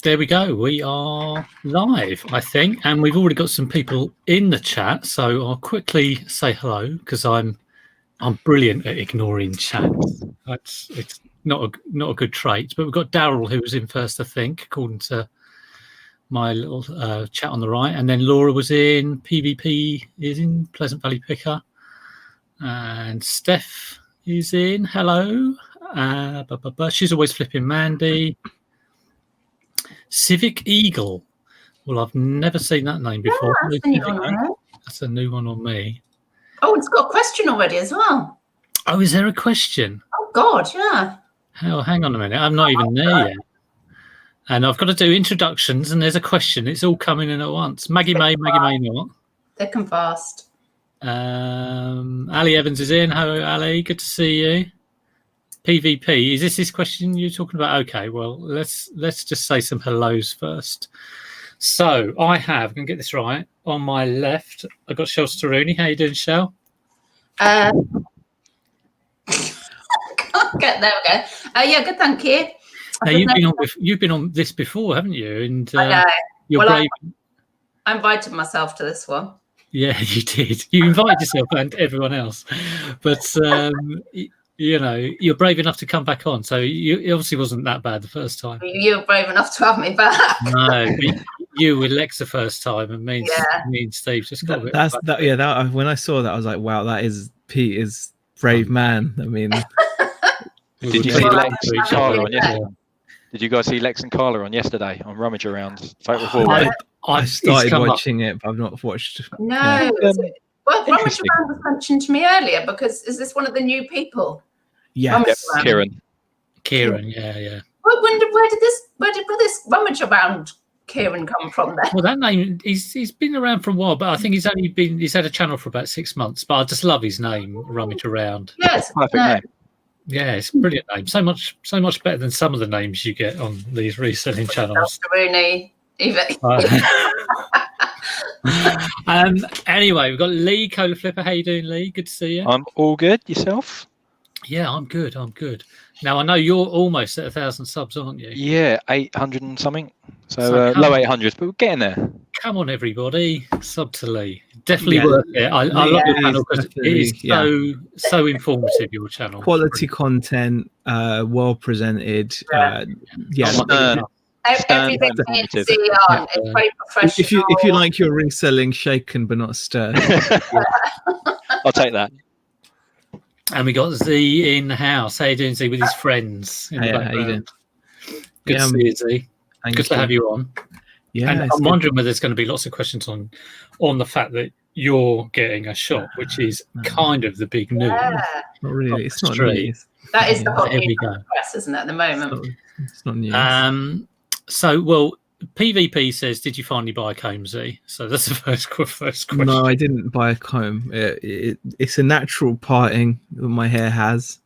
There we go. We are live, I think, and we've already got some people in the chat. So I'll quickly say hello because I'm brilliant at ignoring chats. It's not a good trait. But we've got Daryl who was in first, I think, according to my little chat on the right, and then Laura was in. PvP is in Pleasant Valley Picker, and Steph is in. Hello. She's always flipping Mandy. Civic Eagle. Well, I've never seen that name before. Yeah, that's a new one on me. Oh, it's got a question already as well. Oh, is there a question? Oh, God, yeah. Oh, hang on a minute. I'm not even there yet. And I've got to do introductions, and there's a question. It's all coming in at once. Maggie May not. They come fast. Ali Evans is in. Hello, Ali. Good to see you. PvP, is this question you're talking about? Okay, well, let's just say some hellos first. So I have, I'm going to get this right, on my left, I've got Shellster and Lee. How you doing, Shell? Can't get there. We go. Yeah, good, thank you. Now, you've been on this before, haven't you? And I know. You're brave. I invited myself to this one. Yeah, you did. You invited yourself and everyone else. But you know, you're brave enough to come back on. So it obviously wasn't that bad the first time. You were brave enough to have me back. No, you with Lex the first time, and me and Steve just got a bit. When I saw that, I was like, wow, that is Pete is brave man. I mean, did you see Lex and Carla on yesterday? Did you guys see Lex and Carla on yesterday on Rummage Around? I started watching it, but I've not watched. No. Well, Rummage Around was mentioned to me earlier because is this one of the new people? Yeah, Kieran, yeah. Well, where did this Rummage Around Kieran come from then? Well, that name, he's been around for a while, but I think he's had a channel for about 6 months. But I just love his name, Rummage Around. Yes, perfect name. Yeah, it's a brilliant name. So much better than some of the names you get on these reselling channels. Rooney, even. Anyway, we've got Lee, Cola Flipper. How you doing, Lee? Good to see you. I'm all good. Yourself? Yeah, I'm good. Now, I know you're almost at 1,000 subs, aren't you? Yeah, 800 and something. So low 800s, but we're getting there. Come on, everybody. Sub to Lee. Definitely worth it. I love your channel because it is so informative, your channel. Quality content, well presented. Everything needs to see on. It's very professional. If you like your reselling shaken but not stirred. I'll take that. And we got Z in the house. How you doing, Z, with his friends in the background? How you doing? Good to see you, Z. Good to have you on. Yeah, and I'm wondering whether there's going to be lots of questions on the fact that you're getting a shop, which is kind of the big news. Not really. It's not news. That is the hot news press, isn't it, at the moment? It's not news. So, well, PvP says, did you finally buy a comb, Z? So that's the first question. No, I didn't buy a comb. It's a natural parting that my hair has.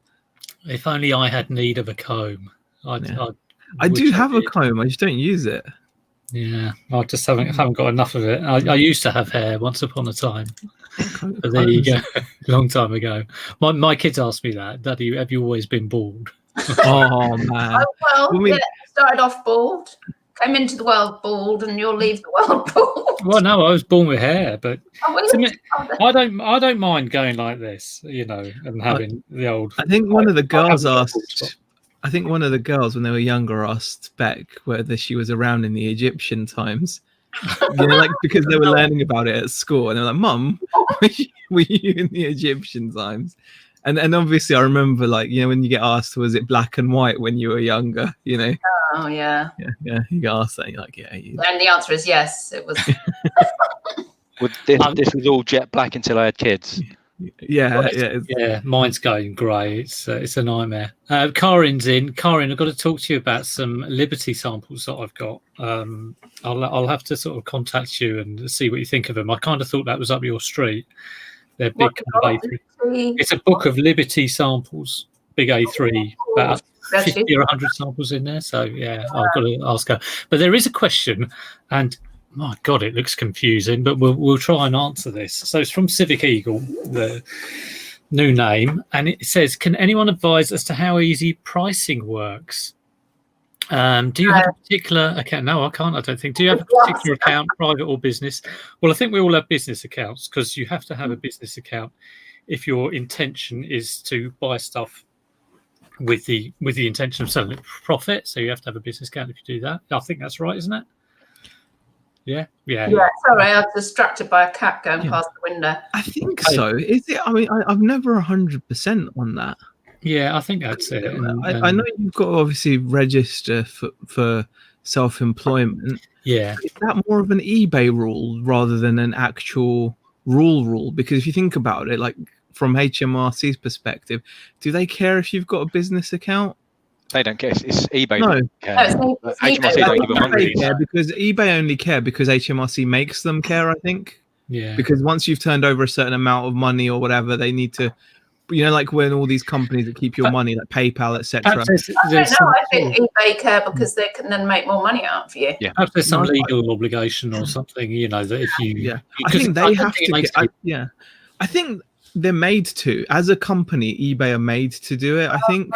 If only I had need of a comb. I do have a comb. I just don't use it. Yeah, I just haven't got enough of it. I used to have hair once upon a time. But there you go, a long time ago. My kids ask me that, Daddy, have you always been bald? Oh, man. Started off bald, came into the world bald, and you'll leave the world bald. Well, no, I was born with hair, but I don't mind going like this, you know, and having the old. I think one of the girls asked. I think one of the girls, when they were younger, asked Beck whether she was around in the Egyptian times. You know, like because they were learning about it at school, and they were like, "Mum, were you in the Egyptian times?" And obviously, I remember, like, you know, when you get asked, was it black and white when you were younger? You know. Oh yeah. Yeah. You get asked that, you're like, yeah. And the answer is yes. It was. This was all jet black until I had kids. Yeah, mine's going grey. It's a nightmare. Karin's in. Karin, I've got to talk to you about some Liberty samples that I've got. I'll have to sort of contact you and see what you think of them. I kind of thought that was up your street. They're big. It's a book of Liberty samples, big A3, about 50 or 100 samples in there. So yeah, I've got to ask her. But there is a question, and my God, it looks confusing, but we'll try and answer this. So it's from Civic Eagle, the new name, and it says, can anyone advise as to how easy pricing works? Do you have a particular account? No, I can't. I don't think. Do you have a particular account, private or business? Well, I think we all have business accounts because you have to have a business account if your intention is to buy stuff with the intention of selling it for profit. So you have to have a business account if you do that. I think that's right, isn't it? Yeah. Sorry, I was distracted by a cat going past the window. I think so. Is it? I mean, I've never 100% on that. Yeah, I think that's it. I know you've got to obviously register for self-employment. Yeah. Is that more of an eBay rule rather than an actual rule? Because if you think about it, like from HMRC's perspective, do they care if you've got a business account? They don't care. It's eBay. No. HMRC don't give them money. Because eBay only care because HMRC makes them care, I think. Yeah. Because once you've turned over a certain amount of money or whatever, they need to, like when all these companies that keep your money, like PayPal, etc. I think eBay care because they can then make more money out for you. Yeah. Perhaps there's some legal obligation or something, that if you... Yeah. I think they have to... I think they're made to. As a company, eBay are made to do it, I think.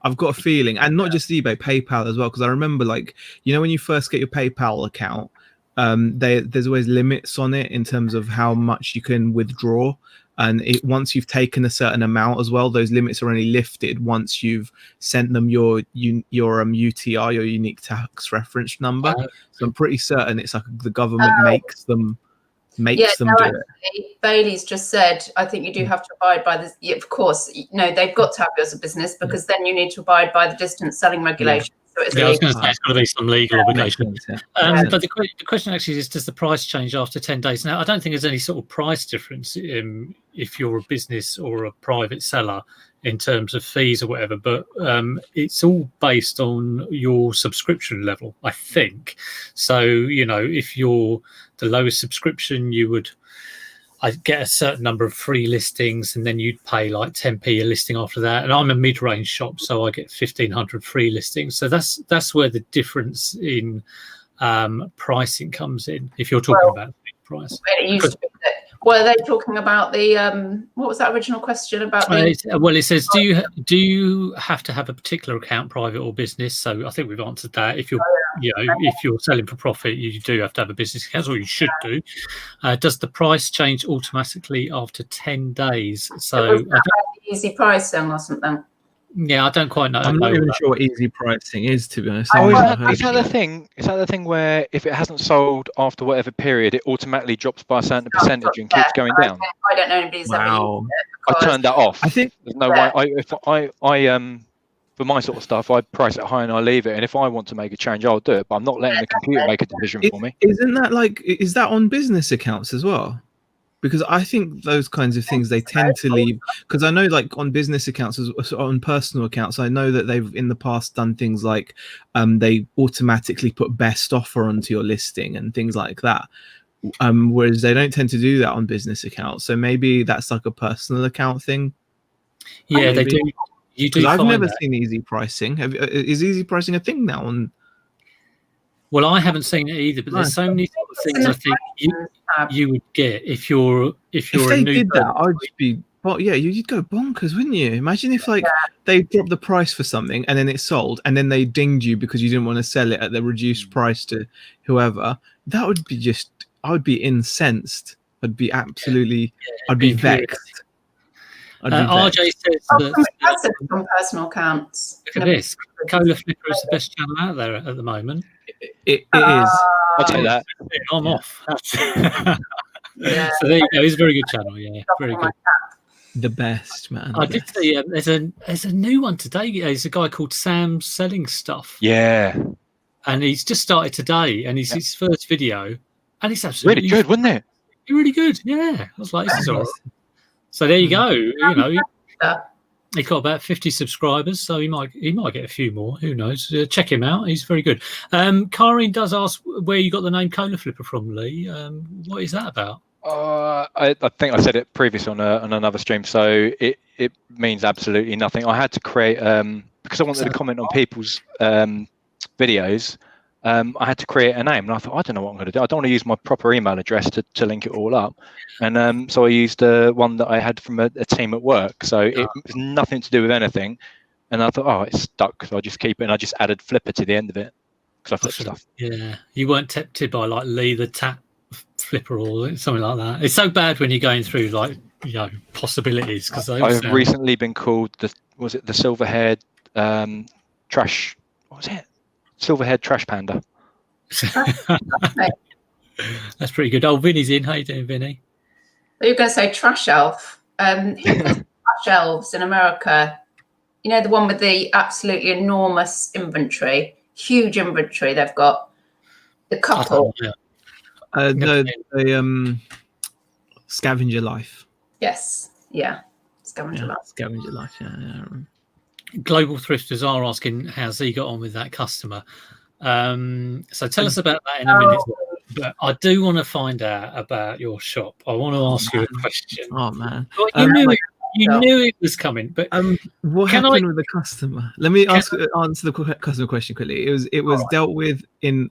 I've got a feeling, and not just eBay, PayPal as well, because I remember, like, when you first get your PayPal account, there's always limits on it in terms of how much you can withdraw, and once you've taken a certain amount as well, those limits are only lifted once you've sent them your UTR, your unique tax reference number. So I'm pretty certain it's like the government makes them do it. Bailey's just said, I think you do have to abide by this. Of course, they've got to have you as a business because then you need to abide by the distance selling regulations. So it's I was going to say it's got to be some legal obligation. But the question actually is, does the price change after 10 days? Now, I don't think there's any sort of price difference if you're a business or a private seller in terms of fees or whatever, but it's all based on your subscription level, I think. So, if you're the lowest subscription, I'd get a certain number of free listings and then you'd pay like 10p a listing after that. And I'm a mid-range shop, so I get 1,500 free listings. So that's where the difference in pricing comes in, if you're talking about the big price. It used to be that. Well, are they talking about the what was that original question about? It says, do you have to have a particular account, private or business? So I think we've answered that. If you're if you're selling for profit, you do have to have a business account, or you should do. Does the price change automatically after 10 days? So easy pricing or something. Yeah, I don't quite know. I'm not even sure what easy pricing is, to be honest. Is that the thing? Is that the thing where if it hasn't sold after whatever period, it automatically drops by a certain percentage and keeps going down? I don't know anybody's ever used it. I turned that off. I think there's no way. If I for my sort of stuff, I price it high and I leave it. And if I want to make a change, I'll do it. But I'm not letting the computer make a decision for me. Isn't that is that on business accounts as well? Because I think those kinds of things they tend to leave. Because I know, like on business accounts, on personal accounts, I know that they've in the past done things like they automatically put best offer onto your listing and things like that. Whereas they don't tend to do that on business accounts. So maybe that's like a personal account thing. Yeah, they do. You do. I've never seen easy pricing. Is easy pricing a thing now? Well, I haven't seen it either, but there's so many sort of things I think you would get if you're if a they new did that, I'd be. Well, yeah, you'd go bonkers, wouldn't you? Imagine if they dropped the price for something and then it sold, and then they dinged you because you didn't want to sell it at the reduced price to whoever. That would be I would be incensed. I'd be absolutely. I'd be vexed. RJ says that from personal accounts. Look at this. Cola Flipper is the best channel out there at the moment. It is. I'll take that. I'm off. So there you go. It's a very good channel. Yeah, very good. The best, man. I did see there's a new one today. There's a guy called Sam Selling Stuff. Yeah. And he's just started today, and it's his first video, and it's absolutely really good, wasn't it? Really good. Yeah. I was like, this is all right. So there you go. He got about 50 subscribers, so he might get a few more. Who knows? Check him out. He's very good. Karin does ask where you got the name Cola Flipper from, Lee. What is that about? I think I said it previously on another stream. So it means absolutely nothing. I had to create because I wanted to comment on people's videos. I had to create a name, and I thought, I don't know what I'm going to do. I don't want to use my proper email address to link it all up, and so I used one that I had from a team at work. So it was nothing to do with anything. and I thought, oh, it's stuck, so I just keep it, and I just added flipper to the end of it because I flip stuff. Yeah, you weren't tempted by like Lee the tap flipper or something like that. It's so bad when you're going through like possibilities because I've recently been called the silver-haired trash. What was it? Silver-haired trash panda. That's pretty good. Oh, Vinny's in. How you doing, Vinny? You're going to say trash elf. Who does trash elves in America? You know, the one with the absolutely enormous inventory, huge inventory they've got. The couple. No, the Scavenger Life. Yes. Yeah. Scavenger Life. Scavenger Life. Yeah. Global Thrifters are asking how's he got on with that customer. So tell us about that in a minute. But I do want to find out about your shop. I want to ask you a question. Oh man, you knew it was coming. But what happened with the customer? Let me answer the customer question quickly. It was dealt with in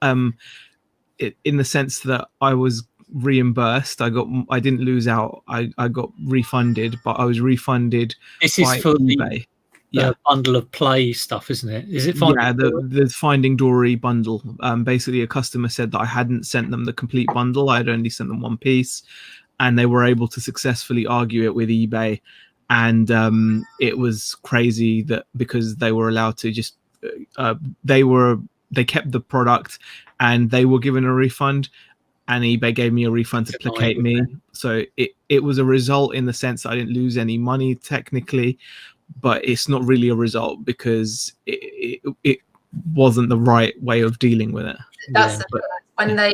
the sense that I was reimbursed. I didn't lose out. I got refunded, but I was refunded. This is for eBay. The bundle of play stuff, isn't it? Is it the Finding Dory bundle? Basically, a customer said that I hadn't sent them the complete bundle. I had only sent them one piece, and they were able to successfully argue it with eBay. And it was crazy that because they were allowed to just they kept the product and they were given a refund, and eBay gave me a refund to placate me. So it was a result in the sense that I didn't lose any money technically. But it's not really a result because it wasn't the right way of dealing with it. That's when they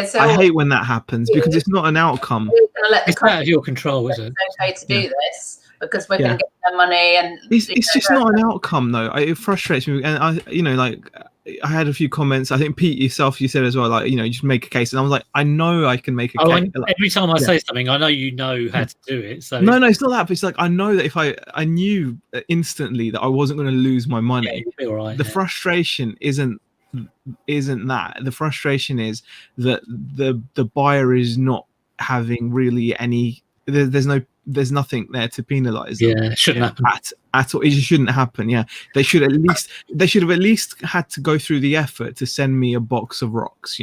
So I hate when that happens because it's not an outcome. It's out of your control, is it? It's okay to do this because we're going to get their money, and it's just not an outcome though. It frustrates me, and I had a few comments. I think Pete yourself, you said as well, like, just make a case, and I was like, I know I can make a case. Every time I say something, I know you know how to do it. So no, it's not that. But it's like I know that if I knew instantly that I wasn't going to lose my money. You'll be all right, the frustration isn't that. The frustration is that the buyer is not having really any. There's nothing there to penalize them. Yeah, it shouldn't happen at all. It just shouldn't happen. Yeah, they should have at least had to go through the effort to send me a box of rocks.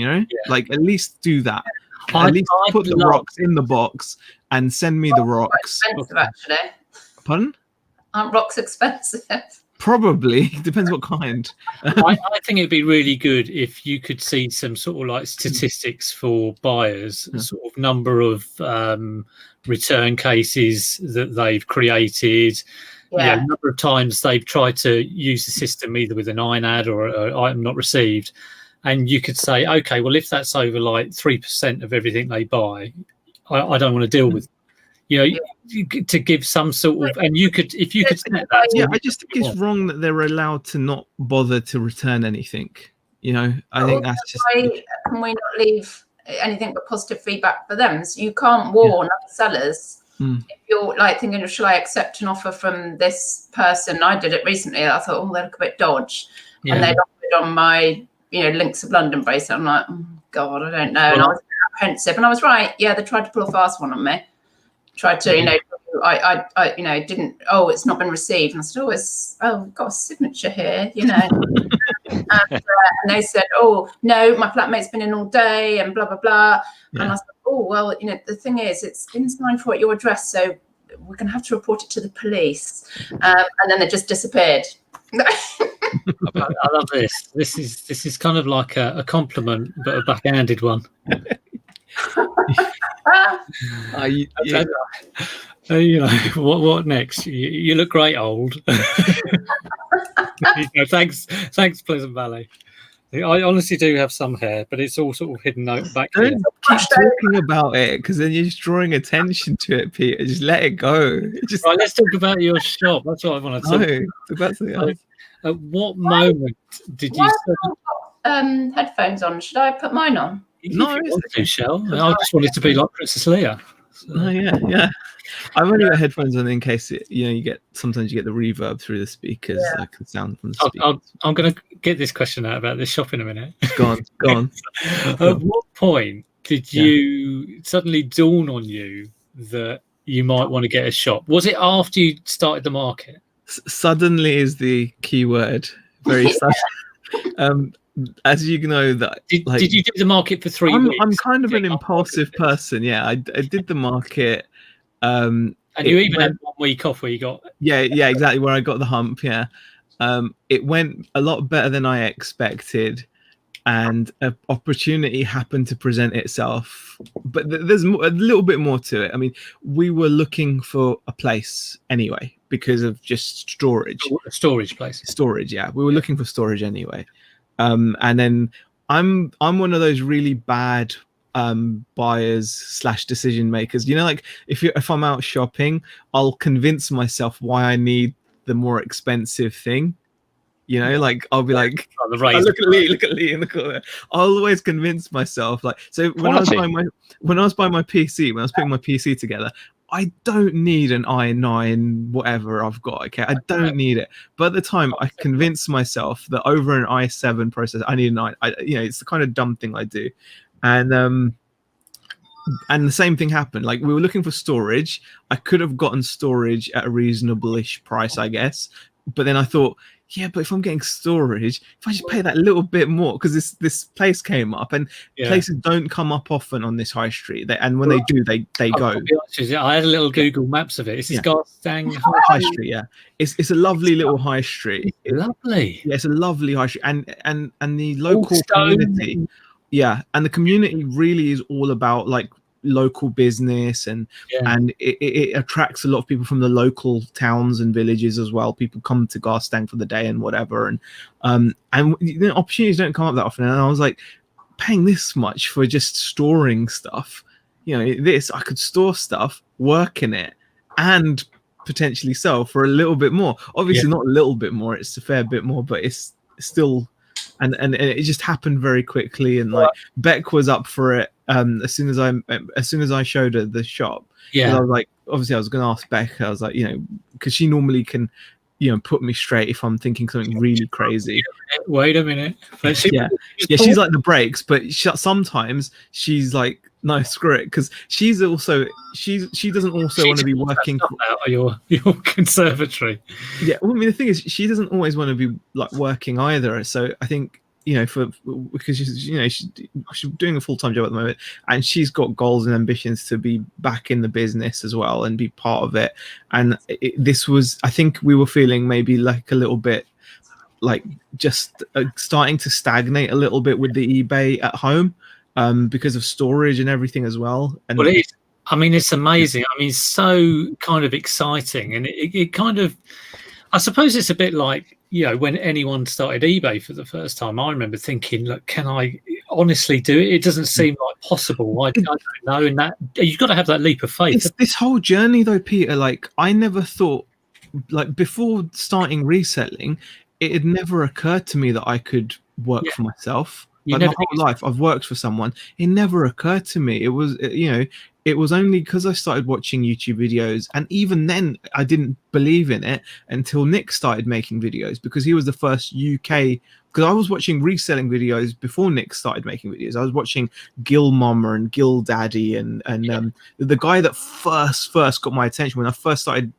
Like at least do that. At least put the rocks in the box and send me the rocks. Expensive, actually. Pardon? Aren't rocks expensive? Probably. Depends what kind. I think it'd be really good if you could see some sort of like statistics for buyers, sort of number of return cases that they've created, number of times they've tried to use the system either with an INAD or an item not received. And you could say, okay, well, if that's over like 3% of everything they buy, I don't want to deal with to give some sort of, and you could, if you could set that. Yeah, I just think it's wrong that they're allowed to not bother to return anything. I think that's just. Why can we not leave anything but positive feedback for them? So you can't warn other sellers. If you're like thinking, shall I accept an offer from this person? I did it recently. I thought, they look a bit dodge, and they offered on my, Links of London bracelet. I'm like, oh God, I don't know. And I was apprehensive, and I was right. Yeah, they tried to pull a fast one on me. Tried to, I didn't. Oh, it's not been received. And I said, we've got a signature here, and they said, oh no, my flatmate's been in all day, and blah blah blah. Yeah. And I said, oh well, the thing is, it's been signed for at your address, so we're gonna have to report it to the police. And then they just disappeared. I love this. This is kind of like a compliment, but a backhanded one. What next? You look great, old. Thanks, Pleasant Valley. I honestly do have some hair, but it's all sort of hidden back here. Don't keep talking about it, because then you're just drawing attention to it, Peter. Just let it go. Right, let's talk about your shop. That's what I want to talk about. At what moment did you? Headphones on. Should I put mine on? No, Shell. I just wanted to be like Princess Leia. So. Oh yeah. I've only got headphones on in case sometimes you get the reverb through the speakers, like the sound from the speakers. I'm going to get this question out about this shop in a minute. Go on. At what point did you suddenly dawn on you that you might want to get a shop? Was it after you started the market? Suddenly is the key word. Very sudden. As you know, that did you do the market for 3 weeks? I'm kind of an impulsive person. Yeah, I did the market. And you even had 1 week off where you got. Yeah, exactly, where I got the hump. Yeah, it went a lot better than I expected, and an opportunity happened to present itself. But there's a little bit more to it. I mean, we were looking for a place anyway because of just storage. A storage place. Storage, yeah. We were looking for storage anyway. And then I'm one of those really bad buyers / decision makers. You know, like if I'm out shopping, I'll convince myself why I need the more expensive thing. You know, like I'll be like, oh, look at Lee in the corner. I'll always convince myself. Like, so when I was buying my PC, when I was putting my PC together, I don't need an i9 whatever I've got. Okay, I don't need it. But at the time, I convinced myself that over an i7 processor, I need an it's the kind of dumb thing I do, and the same thing happened. Like, we were looking for storage. I could have gotten storage at a reasonable-ish price, I guess. But then I thought, yeah, but if I'm getting storage, if I just pay that little bit more, because this place came up, and places don't come up often on this high street. And when they do, they go. I had a little Google Maps of it. It's Garstang High Street. Yeah, it's a lovely little high street. It's lovely. Yeah, it's a lovely high street, and the local community. Yeah, and the community really is all about like local business, and it attracts a lot of people from the local towns and villages as well. People come to Garstang for the day and whatever, and opportunities don't come up that often. And I was like, paying this much for just storing stuff, I could store stuff, work in it, and potentially sell for a little bit more. Obviously not a little bit more, it's a fair bit more, but it's still. And it just happened very quickly, and like Beck was up for it as soon as I showed her the shop. Yeah, I was like, obviously I was going to ask Beck. I was like, because she normally can, put me straight if I'm thinking something really crazy. Wait a minute. She's like the brakes, but sometimes she's like, no, screw it, because she doesn't also want to be working out of your conservatory. Yeah, well, I mean, the thing is, she doesn't always want to be like working either. So I think because she's doing a full-time job at the moment, and she's got goals and ambitions to be back in the business as well and be part of it. And this was, I think, we were feeling maybe like a little bit like just starting to stagnate a little bit with the eBay at home. Because of storage and everything as well. And it's amazing. I mean, so kind of exciting, and it kind of, I suppose it's a bit like, when anyone started eBay for the first time, I remember thinking, look, can I honestly do it? It doesn't seem like possible. I don't know. And that you've got to have that leap of faith. It's this whole journey though, Peter, like I never thought, like before starting reselling, it had never occurred to me that I could work for myself. Like my whole life, I've worked for someone. It never occurred to me. It was, it was only because I started watching YouTube videos, and even then, I didn't believe in it until Nick started making videos, because he was the first UK. Because I was watching reselling videos before Nick started making videos. I was watching Gil Mama and Gil Daddy, and the guy that first got my attention when I first started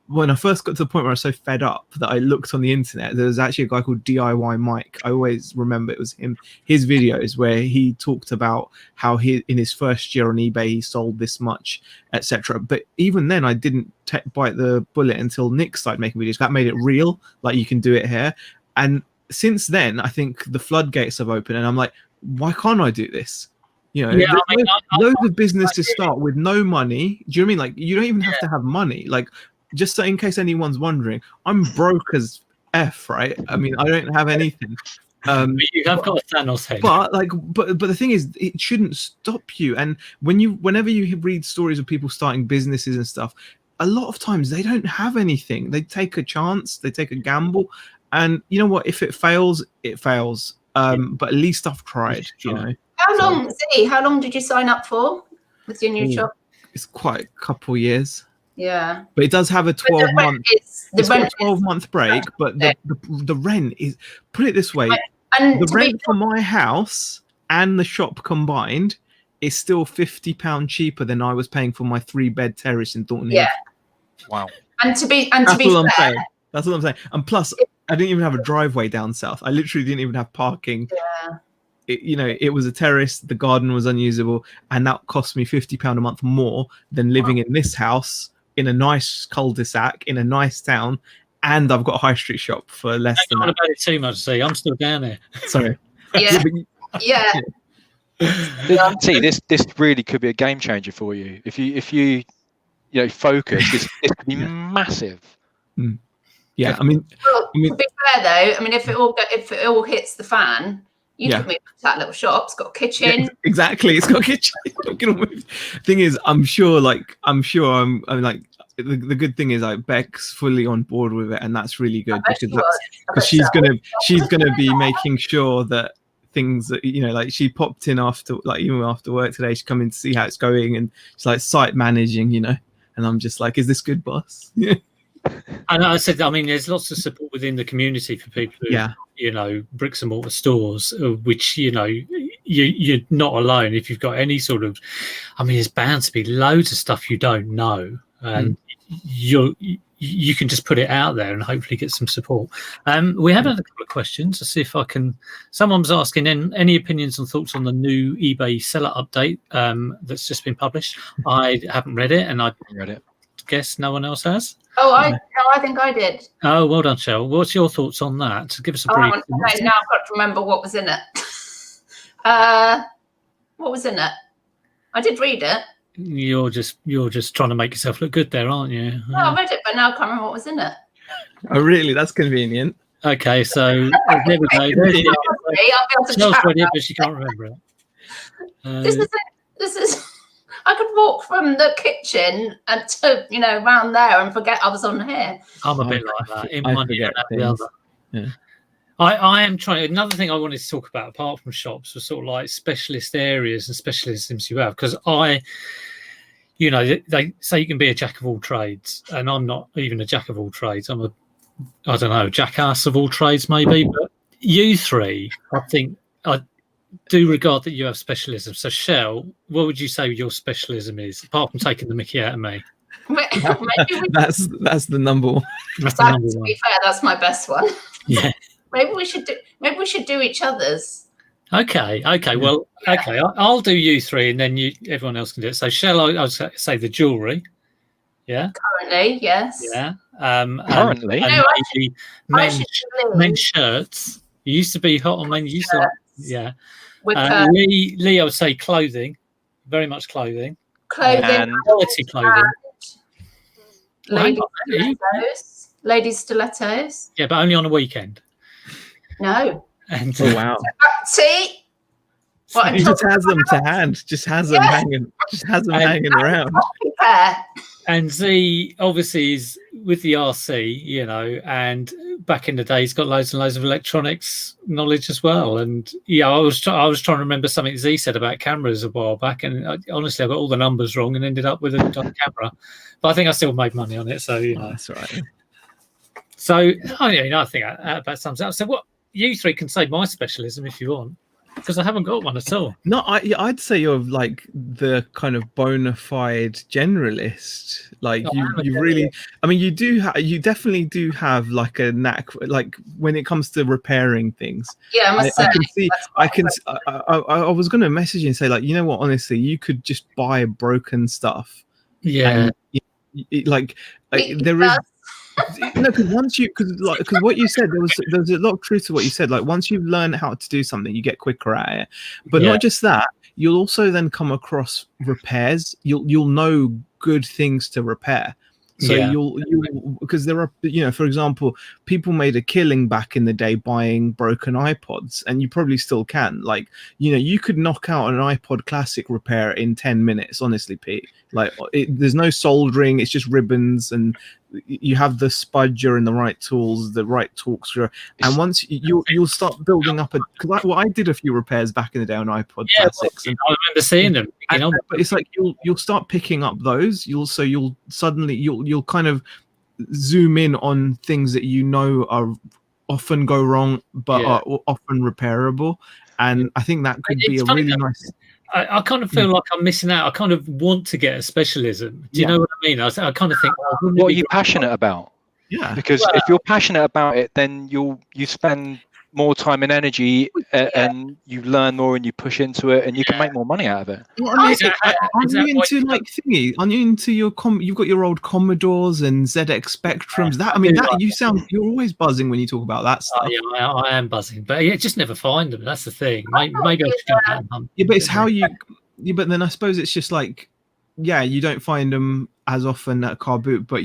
when I first got to the point where I was so fed up that I looked on the internet, there was actually a guy called DIY Mike. I always remember it was him, his videos where he talked about how in his first year on eBay, he sold this much, etc. But even then, I didn't bite the bullet until Nick started making videos. That made it real, like you can do it here. And since then, I think the floodgates have opened, and I'm like, why can't I do this? Loads of business to start with no money. Do you know what I mean? Like, you don't even have to have money. Like, just so in case anyone's wondering, I'm broke as F, right? I mean, I don't have anything. But you have got a Thanos head. But the thing is, it shouldn't stop you. And whenever you read stories of people starting businesses and stuff, a lot of times they don't have anything. They take a chance, they take a gamble, and you know what? If it fails, it fails. But at least I've tried. How long did you sign up for with your new shop? It's quite a couple years. Yeah, but it does have a 12-month. It's got a 12-month break, but the rent is, put it this way, the rent for my house and the shop combined is still £50 cheaper than I was paying for my 3-bed terrace in Thornton Heath. Yeah, wow. And to be fair, That's what I'm saying. And plus, I didn't even have a driveway down south. I literally didn't even have parking. Yeah. It was a terrace. The garden was unusable, and that cost me £50 a month more than living in this house in a nice cul-de-sac in a nice town, and I've got a high street shop for less than that. About it too much. See, I'm still down there. Sorry. Yeah. Yeah. See, this really could be a game changer for you if you focus. This could be massive. Yeah, I mean, well, to be fair though, I mean, if it all hits the fan, you can move to that little shop. It's got a kitchen. Yeah, exactly, it's got a kitchen. Thing is, I'm sure I'm like. The good thing is like Beck's fully on board with it, and that's really good because she's gonna be making sure that things that like she popped in after even after work today. She's coming to see how it's going, and she's like site managing, and I'm just like, is this good, boss? Yeah. And I said, I mean, there's lots of support within the community for people who, bricks and mortar stores, which, you're not alone if you've got any sort of, I mean, there's bound to be loads of stuff you don't know. And you can just put it out there and hopefully get some support. We have another couple of questions to see if I can. Someone was asking any opinions and thoughts on the new eBay seller update that's just been published. I haven't read it, and I guess no one else has. Oh, I think I did. Oh, well done, Shell. What's your thoughts on that? To give us a brief. Now I've got to remember what was in it. What was in it? I did read it. You're just trying to make yourself look good there, aren't you? No, I read it, but now I can't remember what was in it. Oh, really? That's convenient. Okay, so there we go. Shell's read it, but she can't remember it. This is. I could walk from the kitchen and to around there and forget I was on here. I'm a bit like that. In one ear and out the other. Yeah. I am trying. Another thing I wanted to talk about, apart from shops, was sort of like specialist areas and specialisms you have. Because they say you can be a jack of all trades, and I'm not even a jack of all trades. I'm I don't know, jackass of all trades, maybe. But you three, I think, I do regard that you have specialism. So, Shell, what would you say your specialism is, apart from taking the mickey out of me? That's the number one. To be fair, that's my best one. Yeah. Maybe we should do each other's. Okay. Well, okay. I'll do you three, and then everyone else can do it. So, Shell, I'll say the jewellery. Yeah. Currently, yes. Yeah. Currently. And maybe men's shirts. You used to be hot on men. Yeah. Lee, I would say clothing. Very much clothing. And quality clothing. Ladies stilettos. Yeah, but only on a weekend. No. And wow. See? He just has them to hand. Just has them hanging. Just has them hanging around. And Z obviously is with the RC, and back in the day he's got loads and loads of electronics knowledge as well. And I was trying to remember something Z said about cameras a while back, and honestly I got all the numbers wrong and ended up with a camera. But I think I still made money on it, so that's right. So I think that sums up. So what you three can say my specialism if you want, because I haven't got one at all. No, I'd say you're like the kind of bona fide generalist. Like you really, I mean, you definitely do have like a knack, like when it comes to repairing things. Yeah, I was going to message you and say, like, you know what, honestly, you could just buy broken stuff. Yeah. And, there is. No, because what you said, there's a lot of truth to what you said. Like, once you've learned how to do something, you get quicker at it. But not just that, you'll also then come across repairs. You'll know good things to repair. So you'll because there are, for example, people made a killing back in the day buying broken iPods, and you probably still can. Like, you could knock out an iPod Classic repair in 10 minutes, honestly, Pete. Like, there's no soldering, it's just ribbons, and you have the spudger and the right tools, the right torque screw, and once you'll start building up because I did a few repairs back in the day on iPod Classics. I remember seeing them. But it's like you'll start picking up those. You'll kind of zoom in on things that are often go wrong, but are often repairable. And I think that could be a really nice. I kind of feel like I'm missing out. I kind of want to get a specialism. Do you know what I mean? I kind of think. What are you passionate about? Yeah. Because if you're passionate about it, then you spend more time and energy, and you learn more and you push into it, and you can make more money out of it. Well, I mean, aren't you into like thingy? Aren't you into your you've got your old Commodores and ZX Spectrums? You're always buzzing when you talk about that stuff. Yeah, I am buzzing, but I just never find them. That's the thing. Maybe I should go out and hunt. Yeah, but it's how you. Yeah, but then I suppose it's just like, you don't find them as often at car boot, but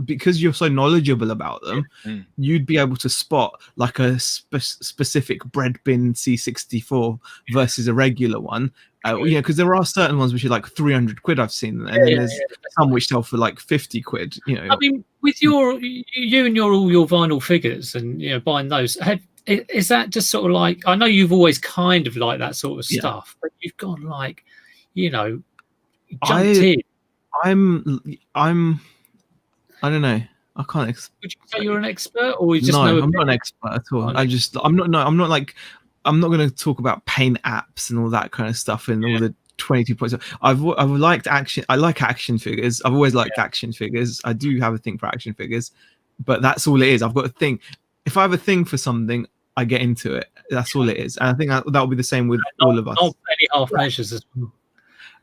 because you're so knowledgeable about them, you'd be able to spot like a specific bread bin C64 versus a regular one. Because there are certain ones which are like 300 quid I've seen, and then there's some which sell for like 50 quid. I mean, with you and all your vinyl figures and buying those, is that just sort of like, I know you've always kind of liked that sort of stuff, but you've gone like, jumped in. I don't know. I can't. Would you say you're an expert, or you just no? know I'm not an expert at all. I'm not going to talk about paint apps and all that kind of stuff and all the 22 points. I've liked action. I like action figures. I've always liked action figures. I do have a thing for action figures, but that's all it is. I've got a thing. If I have a thing for something, I get into it. That's all it is. And I think that will be the same with all of us. Not any half measures as well.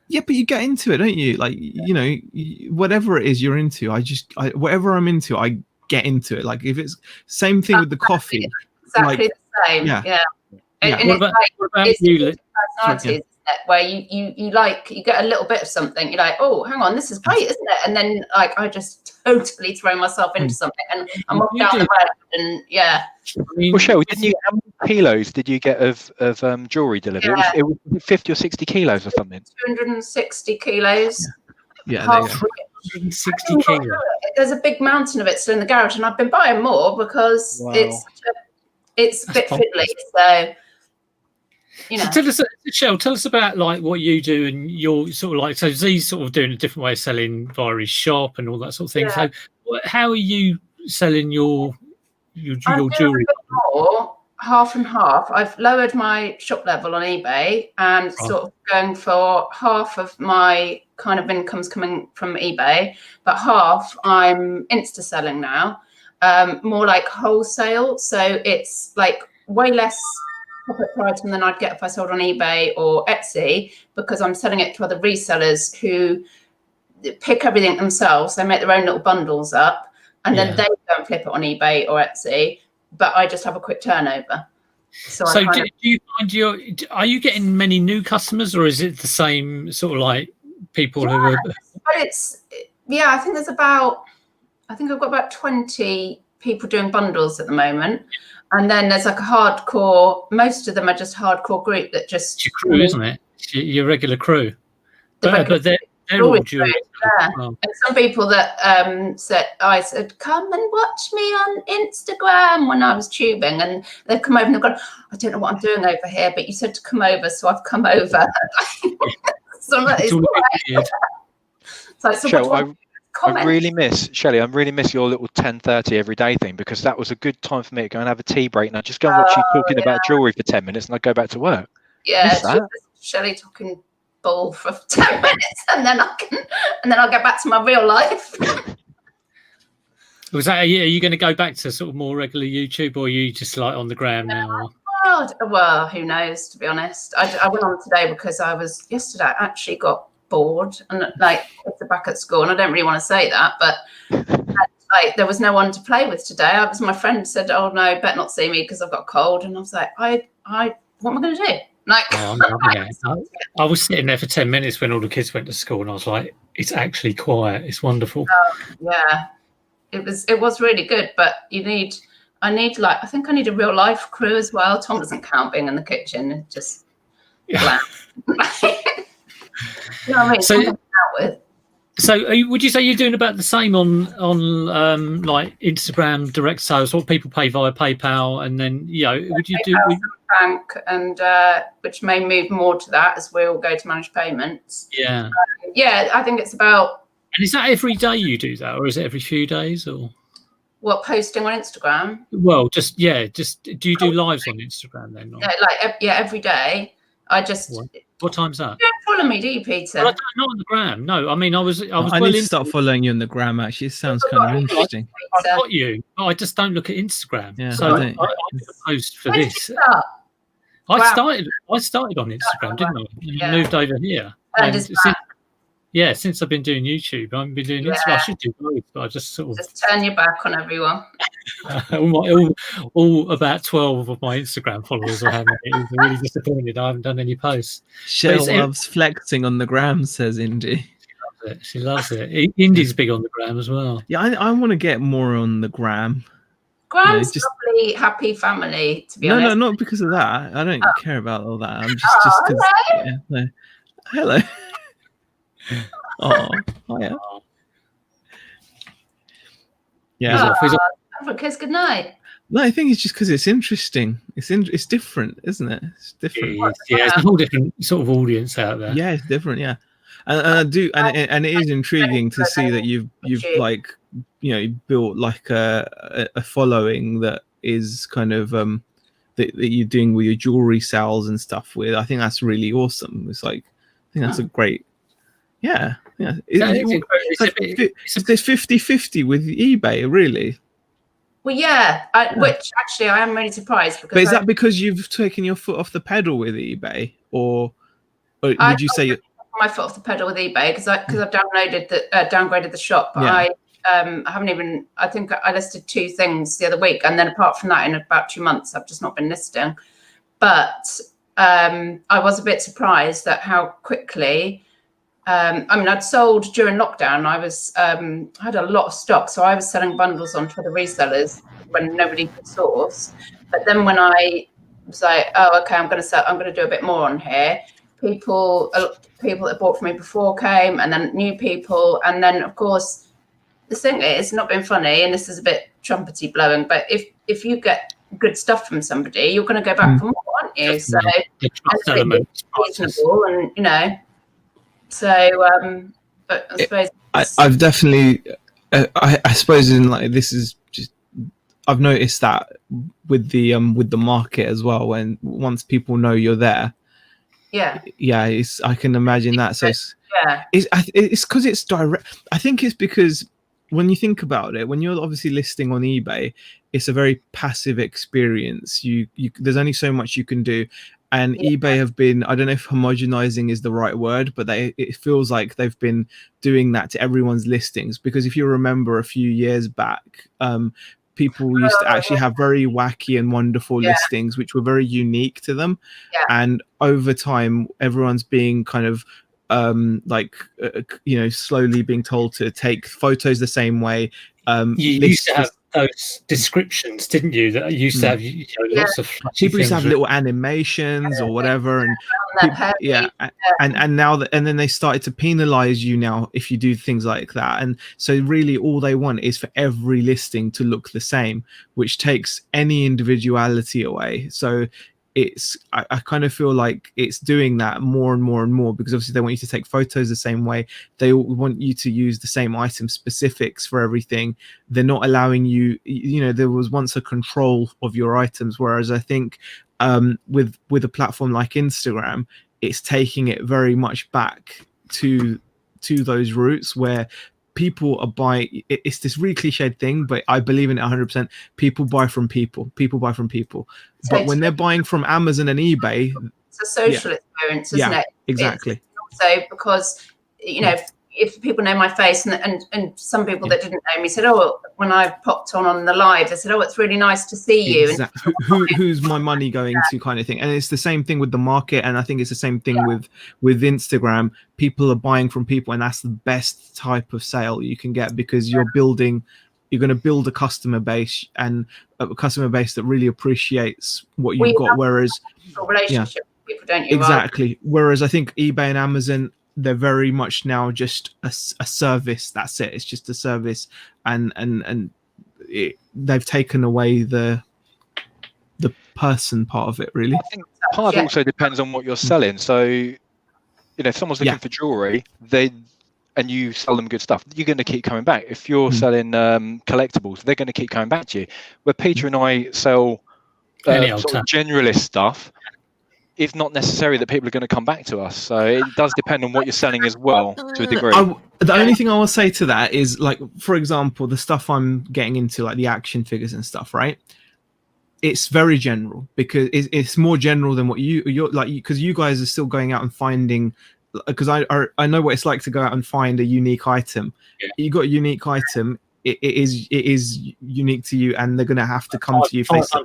Yeah, but you get into it, don't you? Like, whatever it is you're into, whatever I'm into, I get into it. Like, if it's same thing with the coffee. Exactly the same. Yeah. And what about you? Personalities, where you get a little bit of something, you're like, oh, hang on, this is great, isn't it? And then like I just totally throw myself into something, and I'm off down the road, and well, Shell, how many kilos did you get of jewelry delivered? It was 50 or 60 kilos or something. 260 kilos. Yeah, 160 kilos. There's a big mountain of it still in the garage, and I've been buying more because it's a bit fiddly. So. So tell us about like what you do and your sort of like, so Z's sort of doing a different way of selling via his shop and all that sort of thing. So how are you selling your jewelry? More, half and half. I've lowered my shop level on eBay and sort of going for half of my kind of income's coming from eBay, but half I'm Insta selling now, more like wholesale. So it's like way less profit per item than I'd get if I sold on eBay or Etsy, because I'm selling it to other resellers who pick everything themselves. They make their own little bundles up, and then they go and flip it on eBay or Etsy, but I just have a quick turnover. So do you find are you getting many new customers, or is it the same sort of like people who are? But I think I've got about 20 people doing bundles at the moment. And then there's like a hardcore, most of them are just hardcore group that just... It's your crew, isn't it? Your regular crew. But they're all jewelry. Yeah. And some people that I said, come and watch me on Instagram when I was tubing. And they've come over and they've gone, I don't know what I'm doing over here, but you said to come over, so I've come over. So it's weird. So I really miss Shelley. I really miss your little 10:30 every day thing, because that was a good time for me to go and have a tea break, and I just go and watch you talking about jewelry for 10 minutes, and I go back to work. Yeah, Shelley talking bull for 10 minutes, and then I'll get back to my real life. Was that? Are you going to go back to sort of more regular YouTube, or are you just like on the gram now? Well, who knows? To be honest, I went on today because yesterday I actually got bored, and like kids are back at school, and I don't really want to say that, but like there was no one to play with today. My friend said, "Oh no, better not see me because I've got a cold," and I was like, what am I going to do? Like, I was sitting there for 10 minutes when all the kids went to school, and I was like, it's actually quiet. It's wonderful. Yeah, it was really good, but I need a real life crew as well. Tom doesn't count being in the kitchen. It's just bland. You know what I mean? So would you say you're doing about the same on like Instagram direct sales, what people pay via PayPal, and then would you do bank, and which may move more to that as we all go to managed payments? I think it's about. And is that every day you do that, or is it every few days, or what, posting on Instagram? Well, just do you do lives on Instagram then? Or? Every day. I just what time's that? follow me, do you, Peter? Well, not on the gram. No, I mean, I was. I need to start following you on the gram. Actually, it sounds kind of interesting. I've got you, but I just don't look at Instagram. Yeah, so I did a post for this. I started on Instagram, didn't I? And moved over here. Since I've been doing YouTube, I haven't been doing Instagram. I should do both, but I just sort of turn your back on everyone. all about 12 of my Instagram followers are having it. I'm really disappointed. I haven't done any posts. Shell loves flexing on the gram, says Indy. She loves it. Indy's big on the gram as well. Yeah, I want to get more on the gram. Gram's probably happy family, to be honest. No, not because of that. I don't care about all that. I'm just because. Hello. Oh, yeah. Yeah. Have a kiss. Good night. No, I think it's just because it's interesting. It's different, isn't it? It's different. Yeah, it's a whole different sort of audience out there. Yeah, it's different. Yeah, and I do, and it is intriguing to see that you've like, you know, built like a following that is kind of that you're doing with your jewelry sales and stuff with. I think that's really awesome. It's like, I think that's a great. Yeah. There's 50-50 with eBay, really. Well, which actually I am really surprised because. But is that because you've taken your foot off the pedal with eBay, or would you say my foot off the pedal with eBay because I've downgraded the shop? But I haven't even. I think I listed 2 things the other week, and then apart from that, in about 2 months, I've just not been listing. But I was a bit surprised at how quickly. I mean, I'd sold during lockdown. I was had a lot of stock, so I was selling bundles onto the resellers when nobody could source. But then when I was like, "Oh, okay, I'm going to do a bit more on here." People that bought from me before came, and then new people, and then of course, the thing is, not being funny, and this is a bit trumpety blowing, but if you get good stuff from somebody, you're going to go back for more, aren't you? So it's reasonable, and you know. So, but I suppose I've definitely, I suppose in like this is just I've noticed that with the market as well. When once people know you're there, I can imagine that. So it's because it's direct. I think it's because when you think about it, when you're obviously listing on eBay, it's a very passive experience. You there's only so much you can do. And eBay have been, I don't know if homogenizing is the right word, but it feels like they've been doing that to everyone's listings. Because if you remember a few years back, people used to actually have very wacky and wonderful listings, which were very unique to them. Yeah. And over time, everyone's being kind of slowly being told to take photos the same way. You used to have those descriptions, didn't you? That used to have lots of people used to have little animations or whatever, and and now and then they started to penalize you now if you do things like that. And so really all they want is for every listing to look the same, which takes any individuality away. So I kind of feel like it's doing that more and more and more, because obviously they want you to take photos the same way. They want you to use the same item specifics for everything. They're not allowing you, there was once a control of your items, whereas I think with a platform like Instagram, it's taking it very much back to those roots where people are buying. It's this really cliched thing, but I believe in it 100%. People buy from people. But when they're buying from Amazon and eBay, it's a social experience, isn't it? Exactly. Also, because if people know my face, and some people that didn't know me said, "Oh, when I popped on the live, they said, oh, it's really nice to see you." Exactly. Who's my money going to, kind of thing. And it's the same thing with the market, and I think it's the same thing with Instagram. People are buying from people, and that's the best type of sale you can get, because you're going to build a customer base, and a customer base that really appreciates what you've got. Whereas relationship with people, don't you? Exactly. Right? Whereas I think eBay and Amazon, they're very much now just a service. That's it. It's just a service, and they've taken away the person part of it, really. I think part of it also depends on what you're selling. So, if someone's looking for jewelry, and you sell them good stuff, you're going to keep coming back. If you're selling collectibles, they're going to keep coming back to you. Where Peter and I sell sort of generalist stuff, it's not necessary that people are going to come back to us. So it does depend on what you're selling as well, to a degree. The only thing I will say to that is, like, for example, the stuff I'm getting into, like the action figures and stuff, right? It's very general, because it's more general than what you're like, because you guys are still going out and finding, because I know what it's like to go out and find a unique item. Yeah. You got a unique item. It is unique to you, and they're going to have to come to you face up.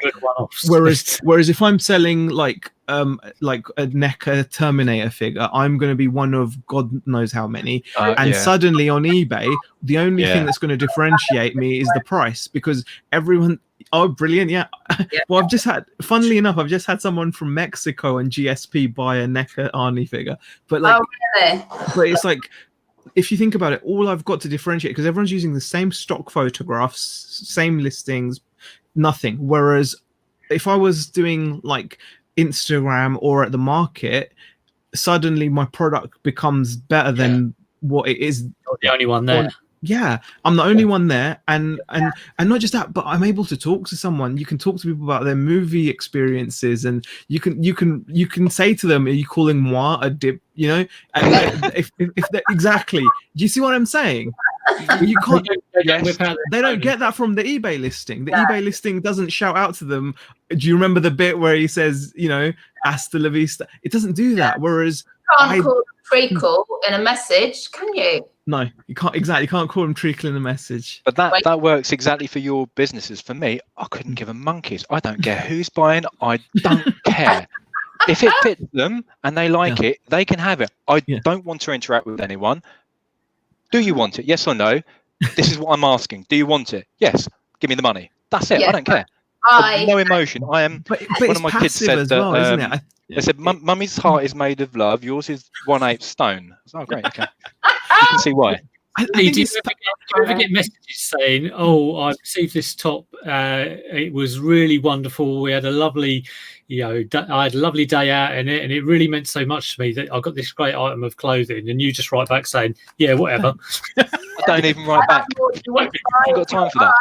Whereas if I'm selling like a NECA Terminator figure, I'm going to be one of God knows how many, and suddenly on eBay, the only thing that's going to differentiate me is the price, because everyone. Oh, brilliant! Yeah. Well, funnily enough, I've just had someone from Mexico and GSP buy a NECA Arnie figure, but like, really? But it's like, if you think about it, all I've got to differentiate, because everyone's using the same stock photographs, same listings, nothing. Whereas if I was doing like Instagram or at the market, suddenly my product becomes better than what it is. You're the only one there. Yeah, I'm the only one there, and not just that, but I'm able to talk to someone. You can talk to people about their movie experiences, and you can say to them, "Are you calling moi a dip?" You know, and if exactly, do you see what I'm saying? You can't. They don't get that from the eBay listing. The eBay listing doesn't shout out to them. Do you remember the bit where he says, you know, "Hasta la vista"? It doesn't do that. Whereas you can't call treacle in a message, can you? No, you can't. Exactly, you can't call them treacle in a message. But that works exactly for your businesses. For me, I couldn't give a monkeys. I don't care who's buying. I don't care. If it fits them and they like it, they can have it. I don't want to interact with anyone. Do you want it? Yes or no? This is what I'm asking. Do you want it? Yes. Give me the money. That's it. I don't care. No emotion. I am. But one of my kids said as well, isn't it? They said, "Mummy's heart is made of love. Yours is 1/8 stone." Oh, great. Okay. You can see why. Do you ever get messages saying, "Oh, I received this top. It was really wonderful. We had a lovely, I had a lovely day out in it, and it really meant so much to me that I got this great item of clothing." And you just write back saying, "Yeah, whatever." I don't even write back. I've got time for that.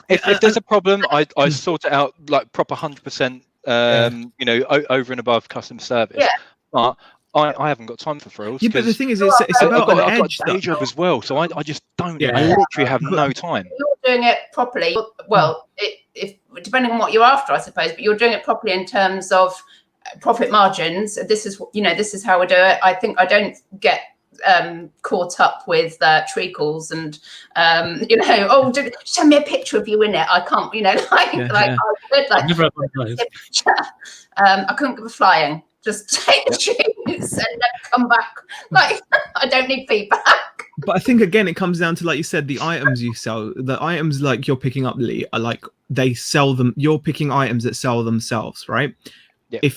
If there's a problem, I sort it out like proper 100%. Over and above customer service. Yeah. But I haven't got time for frills. Yeah, but the thing is, it's about I've got a day job as well, so I just don't. Yeah. I literally have no time. You're doing it properly. Well, if depending on what you're after, I suppose, but you're doing it properly in terms of profit margins. This is how we do it. I think I don't get caught up with treacles and send me a picture of you in it. I can't, I never have one of those. I couldn't give a flying. Just take the shoes and then come back. Like, I don't need feedback. But I think again it comes down to, like you said, the items you sell. The items like you're picking up, Lee, are like they sell them. You're picking items that sell themselves, right? Yeah.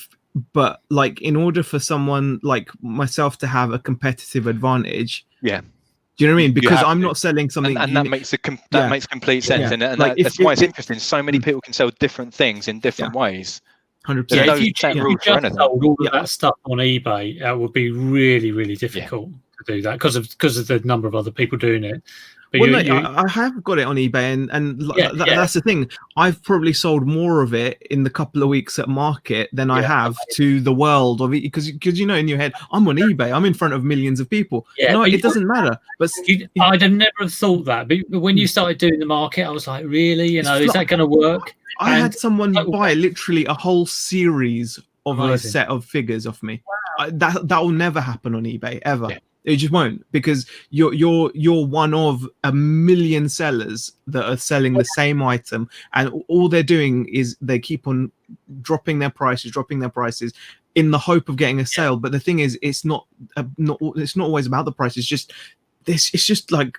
But like, in order for someone like myself to have a competitive advantage, do you know what I mean? Because I'm not selling something, and that makes complete sense, and that's why it's interesting. So many people can sell different things in different ways. 100%. If you just sold all of that stuff on eBay, it would be really, really difficult to do that because of the number of other people doing it. But I have got it on eBay, and that's the thing. I've probably sold more of it in the couple of weeks at market than I have to the world of it, because in your head, I'm on eBay, I'm in front of millions of people. It doesn't matter. But I'd have never thought that. But when you started doing the market, I was like, really? Is that going to work? I had someone buy literally a whole series of a set of figures off me. Wow. That will never happen on eBay ever. Yeah. It just won't, because you're one of a million sellers that are selling the same item, and all they're doing is they keep on dropping their prices in the hope of getting a sale. But the thing is, it's not always about the price. It's just like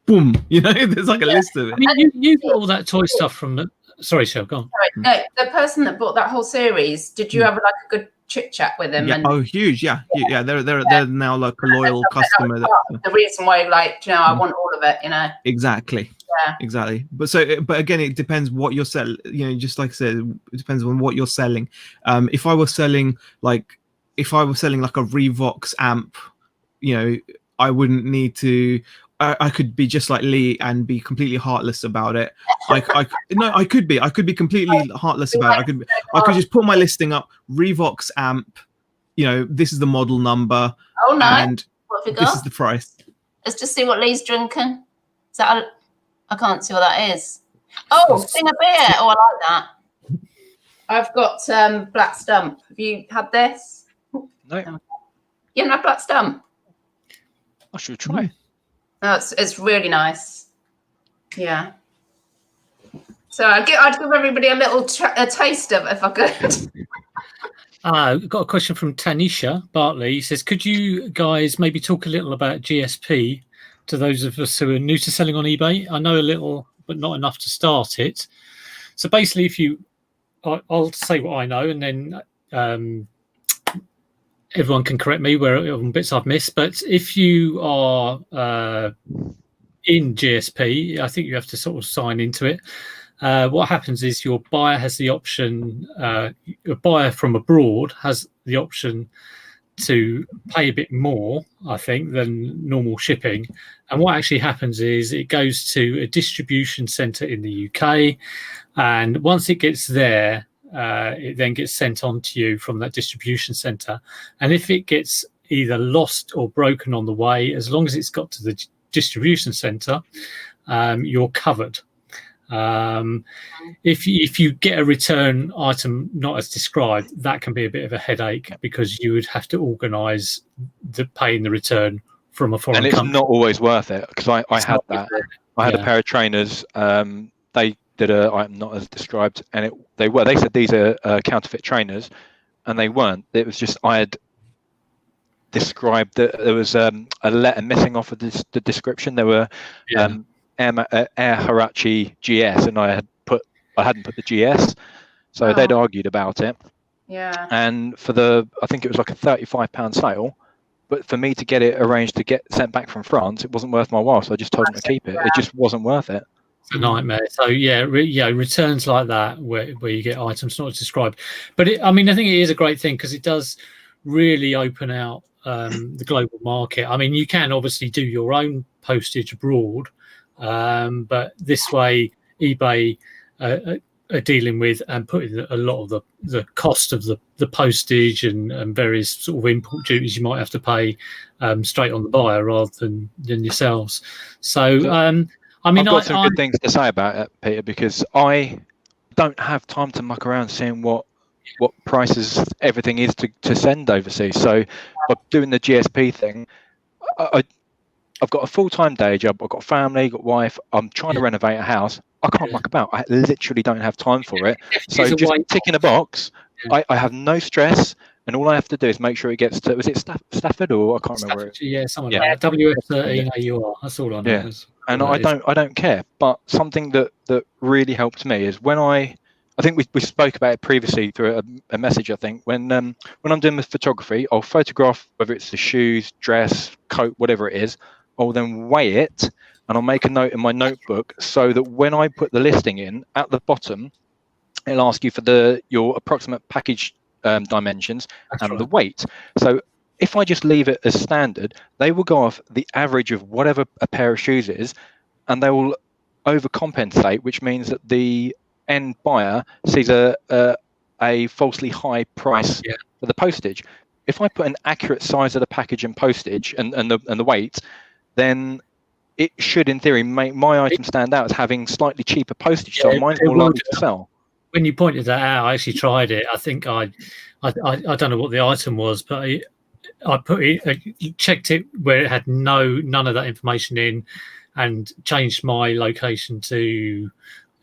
boom, there's like a list of it. I mean, you got all that toy stuff from the. Sorry, Shell, go on. No, the person that bought that whole series, did you have like a good chit chat with them? Yeah. Oh, huge. Yeah. They're now like a loyal customer. The reason why, I want all of it. Exactly. Yeah. Exactly. But again, it depends what you're selling. Just like I said, it depends on what you're selling. If I was selling like a Revox amp, I wouldn't need to. I could be just like Lee and be completely heartless about it. I could be completely heartless about it. I could just put my listing up, Revox amp, you know, this is the model number. Oh, nice. And what have we this got? is the price. Let's just see what Lee's drinking. Is that I can't see what that is. Oh, sing a beer. Oh, I like that. I've got Black Stump. Have you had this? No. You haven't had Black Stump? I should try. No, it's really nice. Yeah. So I'd give everybody a little a taste of it if I could. I've got a question from Tanisha Bartley. He says, could you guys maybe talk a little about GSP to those of us who are new to selling on eBay? I know a little, but not enough to start it. So basically, I'll say what I know, and then everyone can correct me where on bits I've missed. But if you are in GSP, I think you have to sort of sign into it. What happens is your buyer has the option, a buyer from abroad has the option to pay a bit more, I think, than normal shipping. And what actually happens is it goes to a distribution center in the UK. And once it gets there, it then gets sent on to you from that distribution center. And if it gets either lost or broken on the way, as long as it's got to the distribution center, you're covered. If you get a return item not as described, that can be a bit of a headache because you would have to organise paying the return from a foreign country. And it's not always worth it, because I had that. I had a pair of trainers. They did a item not as described, and they said these are counterfeit trainers, and they weren't. It was just I had described that there was a letter missing off of the description. There were Air Hirachi GS, and I hadn't put the GS, so they'd argued about it. Yeah. And for I think it was like a £35 sale, but for me to get it arranged to get sent back from France, it wasn't worth my while. So I just told them to keep it. It just wasn't worth it. It's a nightmare. So returns like that where you get items not described. But I think it is a great thing because it does really open out the global market. I mean, you can obviously do your own postage abroad. But this way, eBay are dealing with and putting a lot of the cost of the postage and various sort of import duties you might have to pay straight on the buyer rather than yourselves. So, I've got some good things to say about it, Peter, because I don't have time to muck around seeing what prices everything is to send overseas. So, by doing the GSP thing, I've got a full-time day job. I've got a family, got a wife. I'm trying to renovate a house. I can't muck about. I literally don't have time for it. So just ticking a box, I have no stress, and all I have to do is make sure it gets to. Was it Stafford or I can't remember? Yeah, something like that. WF13 AUR. That's all I know. Yeah, and I don't care. But something that really helped me is when I think we spoke about it previously through a message. I think when I'm doing the photography, I'll photograph whether it's the shoes, dress, coat, whatever it is. I'll then weigh it, and I'll make a note in my notebook so that when I put the listing in at the bottom, it'll ask you for your approximate package dimensions and the weight. So if I just leave it as standard, they will go off the average of whatever a pair of shoes is, and they will overcompensate, which means that the end buyer sees a falsely high price for the postage. If I put an accurate size of the package and postage and the weight, then it should, in theory, make my item stand out as having slightly cheaper postage, so mine's more likely to sell. When you pointed that out, I actually tried it. I think I don't know what the item was, but I put it, checked it where it had none of that information in, and changed my location to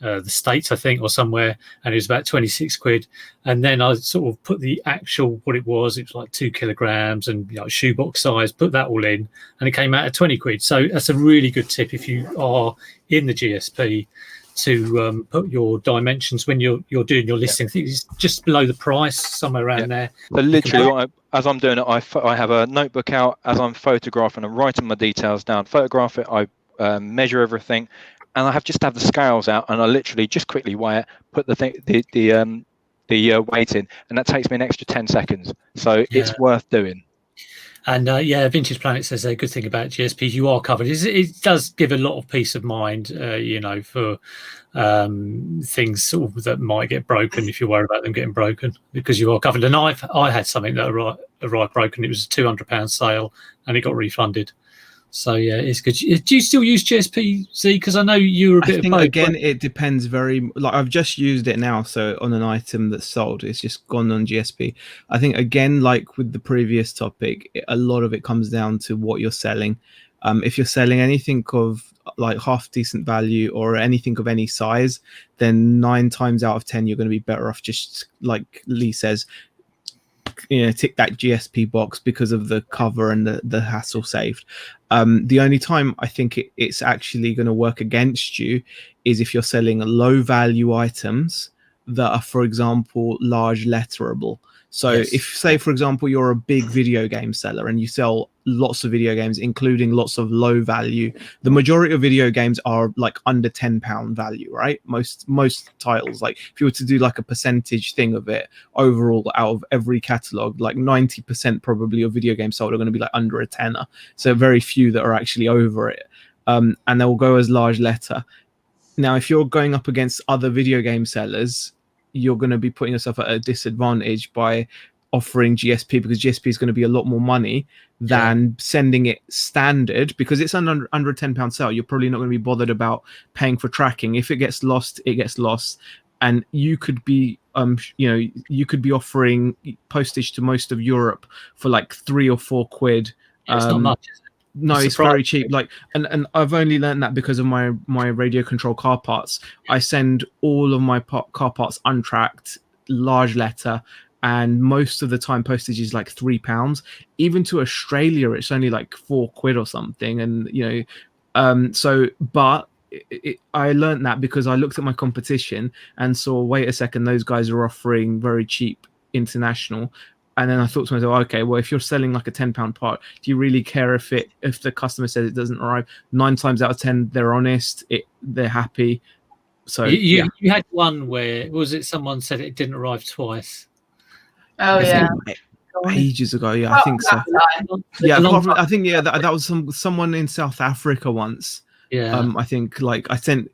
the States, I think, or somewhere, and it was about 26 quid. And then I sort of put the actual what it was like 2 kilograms and shoebox size, put that all in, and it came out at 20 quid. So that's a really good tip if you are in the GSP to put your dimensions when you're doing your listing. I think it's just below the price, somewhere around there. So literally, as I'm doing it, I have a notebook out as I'm photographing and writing my details down. Photograph it, I measure everything. And I have the scales out, and I literally just quickly weigh it, put the weight in, and that takes me an extra 10 seconds. So it's worth doing. And yeah, Vintage Planet says a good thing about GSP, you are covered. It does give a lot of peace of mind, you know, for things sort of that might get broken if you're worried about them getting broken, because you are covered. And I had something that arrived broken. It was a £200 sale and it got refunded. So yeah, it's good. Do you still use GSP, Z? Because I know you were a bit. I think again, it depends very. Like I've just used it now, so on an item that's sold, it's just gone on GSP. I think again, like with the previous topic, a lot of it comes down to what you're selling. If you're selling anything of like half decent value or anything of any size, then 9 times out of 10 you're going to be better off just like Lee says, you know, tick that GSP box because of the cover and the hassle saved. The only time I think it's actually going to work against you is if you're selling low value items that are, for example, large letterable. So if, say, for example, you're a big video game seller and you sell lots of video games, including lots of low value, the majority of video games are like under £10 value, right? Most titles, like if you were to do like a percentage thing of it overall out of every catalog, like 90% probably of video games sold are going to be like under a tenner. So very few that are actually over it. And they'll go as large letter. Now, if you're going up against other video game sellers, you're going to be putting yourself at a disadvantage by offering GSP, because GSP is going to be a lot more money than sending it standard, because it's under a £10 sale. You're probably not going to be bothered about paying for tracking. If it gets lost, it gets lost. And you could be you could be offering postage to most of Europe for like £3 or £4. It's not much, is it? No, it's very cheap. Like, and I've only learned that because of my radio control car parts. I send all of my car parts untracked, large letter, and most of the time postage is like £3. Even to Australia, it's only like £4 or something. And you know, but I learned that because I looked at my competition and saw, wait a second, those guys are offering very cheap international. And then I thought to myself, okay, well, if you're selling like a £10 part, do you really care if the customer says it doesn't arrive? 9 times out of 10, they're honest, they're happy. So you had one where, was it someone said it didn't arrive twice? Oh yeah, ages ago. Yeah, I think so. Yeah, I think that was someone in South Africa once. Yeah, I think like I sent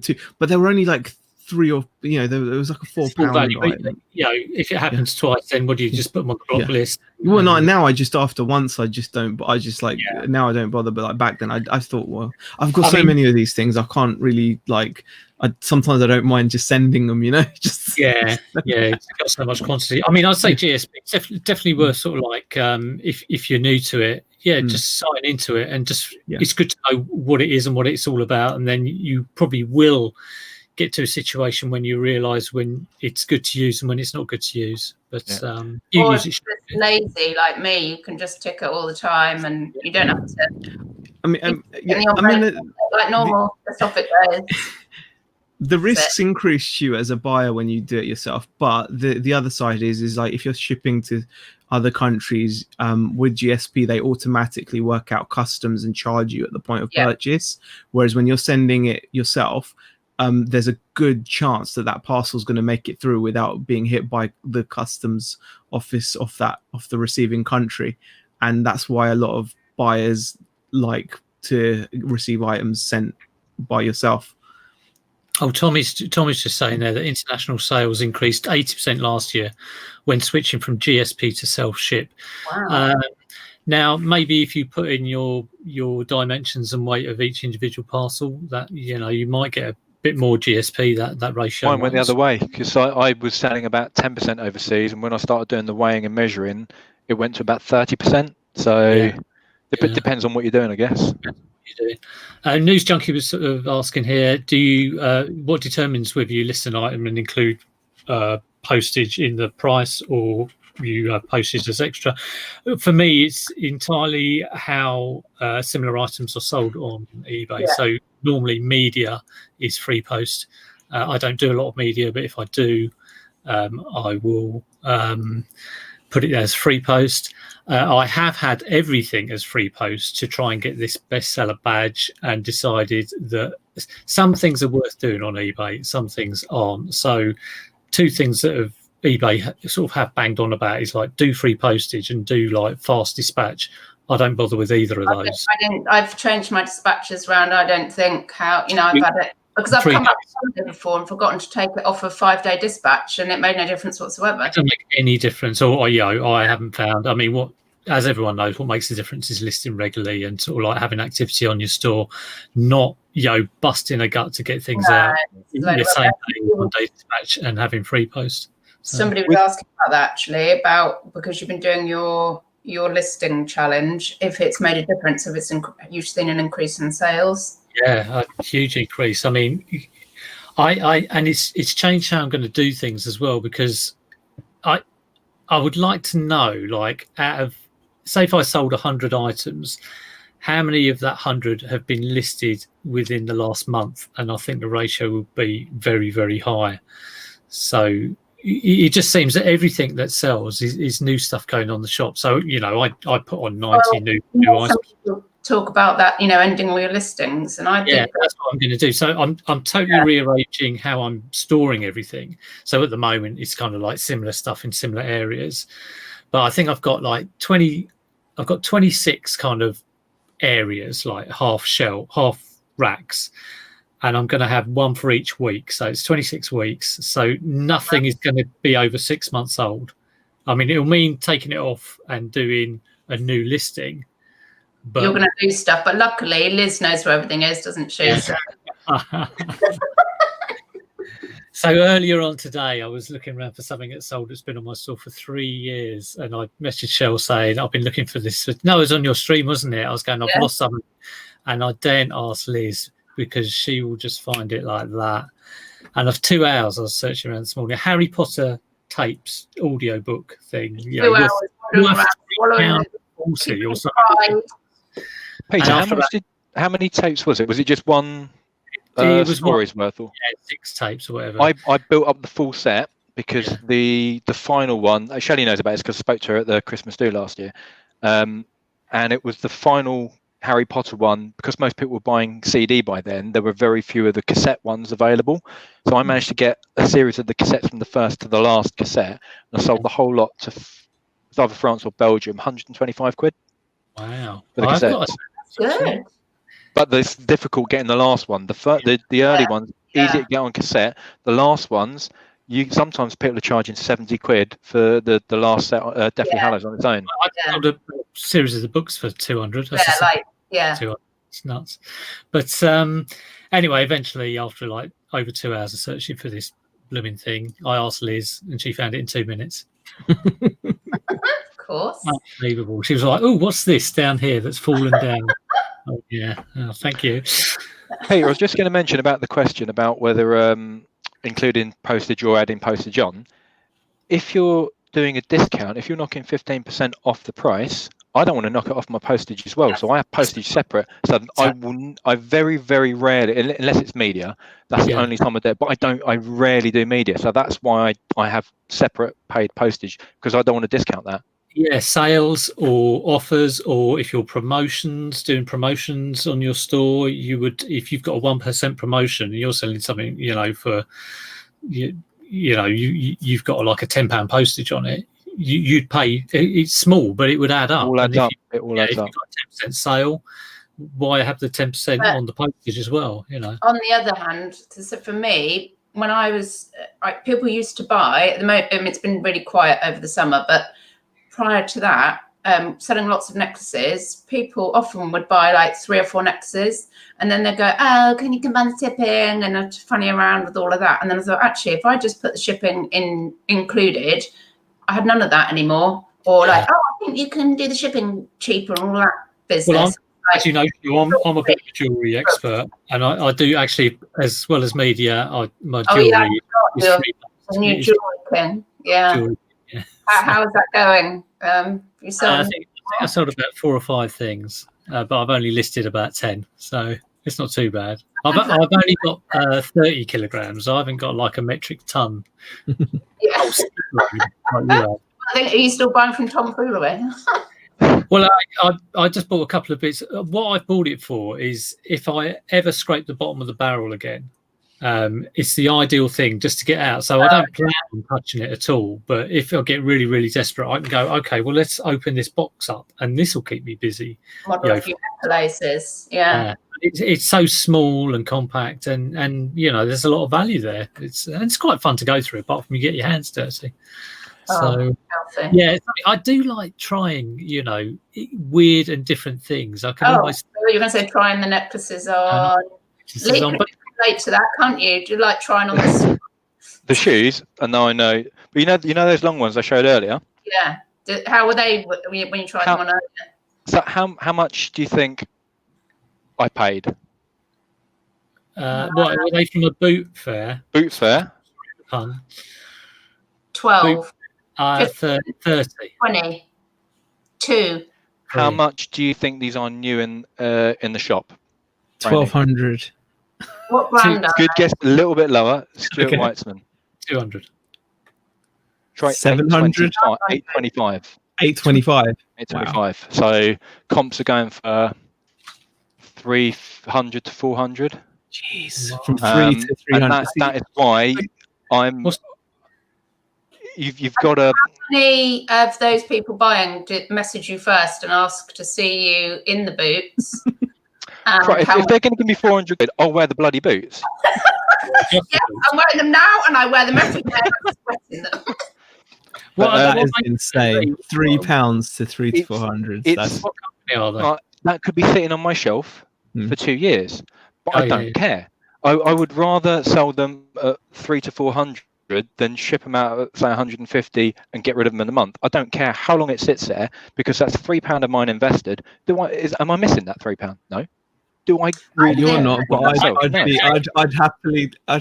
2, but there were only like 3 or there was like a £4 value. item. You know, if it happens twice, then what do you just put them on the block list? Well, now I just after once I just don't. But I just like now I don't bother. But like back then, I thought, well, I've got many of these things. I can't really like. Sometimes I don't mind just sending them. You know, just it's got so much quantity. I mean, I'd say GSP definitely worth sort of like if you're new to it. Yeah, just sign into it and just it's good to know what it is and what it's all about, and then you probably will get to a situation when you realize when it's good to use and when it's not good to use. But you or use if you're lazy like me, you can just tick it all the time and you don't have to like normal, just off it goes. The risks increase you as a buyer when you do it yourself, but the other side is like if you're shipping to other countries with GSP, they automatically work out customs and charge you at the point of purchase, whereas when you're sending it yourself, there's a good chance that parcel is going to make it through without being hit by the customs office of the receiving country. And that's why a lot of buyers like to receive items sent by yourself. Oh, Tommy's just saying there that international sales increased 80% last year when switching from GSP to self-ship. Wow. Now, maybe if you put in your dimensions and weight of each individual parcel, that you might get a bit more GSP. That ratio. Mine went the other way because I was selling about 10% overseas, and when I started doing the weighing and measuring, it went to about 30%. So it depends on what you're doing, I guess. News Junkie was sort of asking here: do you what determines whether you list an item and include postage in the price, or you have postage as extra? For me, it's entirely how similar items are sold on eBay. So normally media is free post. I don't do a lot of media, but if I do, I will put it as free post. I have had everything as free post to try and get this bestseller badge, and decided that some things are worth doing on eBay, some things aren't. So 2 things that have eBay sort of have banged on about is like do free postage and do like fast dispatch. I don't bother with either of those. I've changed my dispatches around. I don't think I've had it because I've come back before and forgotten to take it off a 5-day dispatch, and it made no difference whatsoever. It doesn't make any difference, or I haven't found. I mean, what, as everyone knows, what makes the difference is listing regularly and sort of like having activity on your store, not busting a gut to get things out in the same day, 1-day dispatch, and having free post. Somebody was asking about that actually, because you've been doing your listing challenge, if it's made a difference, if you've seen an increase in sales. Yeah, a huge increase. I mean, and it's changed how I'm going to do things as well, because I would like to know, like, out of, say if I sold 100 items, how many of that 100 have been listed within the last month? And I think the ratio would be very, very high. So it just seems that everything that sells is new stuff going on the shop. So, I put on 90 new items. Talk about that, ending all your listings, and that's what I'm going to do. So I'm totally rearranging how I'm storing everything. So at the moment, it's kind of like similar stuff in similar areas, but I think I've got like 26 kind of areas, like half racks. And I'm going to have one for each week. So it's 26 weeks. So nothing is going to be over 6 months old. I mean, it'll mean taking it off and doing a new listing. But you're going to do stuff. But luckily, Liz knows where everything is, doesn't she? Yeah. So earlier on today, I was looking around for something that sold that's been on my store for 3 years. And I messaged Shell saying, I've been looking for this. No, it was on your stream, wasn't it? I was going, I've lost something. And I daren't ask Liz, because she will just find it like that. And of 2 hours, I was searching around this morning. Harry Potter tapes, audiobook thing. 2 hours. £40 or something. Peter, how many tapes was it? Was it just one story's worth? Or? Yeah, 6 tapes or whatever. I built up the full set because the final one, Shelley knows about it because I spoke to her at the Christmas do last year. And it was the final Harry Potter one. Because most people were buying CD by then, there were very few of the cassette ones available. So I managed to get a series of the cassettes from the first to the last cassette, and I sold the whole lot to either France or Belgium, 125 quid. Wow. For the cassettes. Good. But it's difficult getting the last one. The early ones, easy to get on cassette. The last ones, sometimes people are charging 70 quid for the last set, Deathly Hallows on its own. I sold a series of the books for 200. It's nuts. But anyway, eventually, after like over 2 hours of searching for this blooming thing, I asked Liz, and she found it in 2 minutes. Of course. Unbelievable. She was like, "Oh, what's this down here that's fallen down?" Oh, yeah. Oh, thank you. Peter, I was just going to mention about the question about whether including postage or adding postage on. If you're doing a discount, if you're knocking 15% off the price, I don't want to knock it off my postage as well. So I have postage separate. So I very, very rarely, unless it's media, that's the only time I do it. But I rarely do media. So that's why I have separate paid postage, because I don't want to discount that. Yeah, sales or offers, or if you're doing promotions on your store, you would, if you've got a 1% promotion and you're selling something, for you've got like a £10 postage on it, you'd pay. It's small, but it would add up. It adds up. If you've got a 10% sale, why have the 10% on the postage as well? On the other hand, so for me, when I was, people used to buy. At the moment, it's been really quiet over the summer, but prior to that, selling lots of necklaces, people often would buy like 3 or 4 necklaces, and then they'd go, "Oh, can you combine the shipping?" And I'd funny around with all of that. And then I thought, actually, if I just put the shipping included, I had none of that anymore. Or like, "Oh, I think you can do the shipping cheaper," and all that business. Well, as you know, I'm a bit of a jewellery expert, and I do actually, as well as media, my jewellery is free. New jewellery thing, jewelry. Yeah. How is that going? You sold? I think I sold about 4 or 5 things, but I've only listed about 10, so it's not too bad. I've only got 30 kilograms. I haven't got like a metric ton. I think, are you still buying from Tom Foolaway? Well, I just bought a couple of bits. What I've bought it for is if I ever scrape the bottom of the barrel again, it's the ideal thing just to get out. So I don't plan on touching it at all. But if I get really, really desperate, I can go, okay, well, let's open this box up, and this will keep me busy. Model a few places. Yeah. It's so small and compact, and you know, there's a lot of value there. It's quite fun to go through, apart from you get your hands dirty. So yeah, I do like trying, you know, weird and different things. I can always. You're going to say trying the necklaces on. But relate to that, can't you? Do you like trying on the shoes? No, I know, but you know those long ones I showed earlier. Yeah. How were they when you tried them on earlier? So how much do you think I paid? What were they from a boot fair? Boot fair. 12. 30. 22. How much do you think these are new in the shop? 1,200. What brand are Good guess, a little bit lower. Stuart Weitzman. 200. Try 700. 825. 825. 825. Wow. So comps are going for 300 to 400. Jeez, from 3 to 300. And that is why I'm. You've got a. How many of those people buying did message you first and ask to see you in the boots? Right, if they're going to give me 400 quid, I'll wear the bloody boots. Yeah, I'm wearing them now, and I wear them every day. I'm sweating them. That is insane. £3 to 3 to 400. That's what company are they? That could be sitting on my shelf for 2 years, but I don't care. I would rather sell them at 300 to 400 than ship them out at say 150 and get rid of them in a month. I don't care how long it sits there, because that's £3 of mine invested. Am I missing that £3? No. Do I really? You're not, but I'd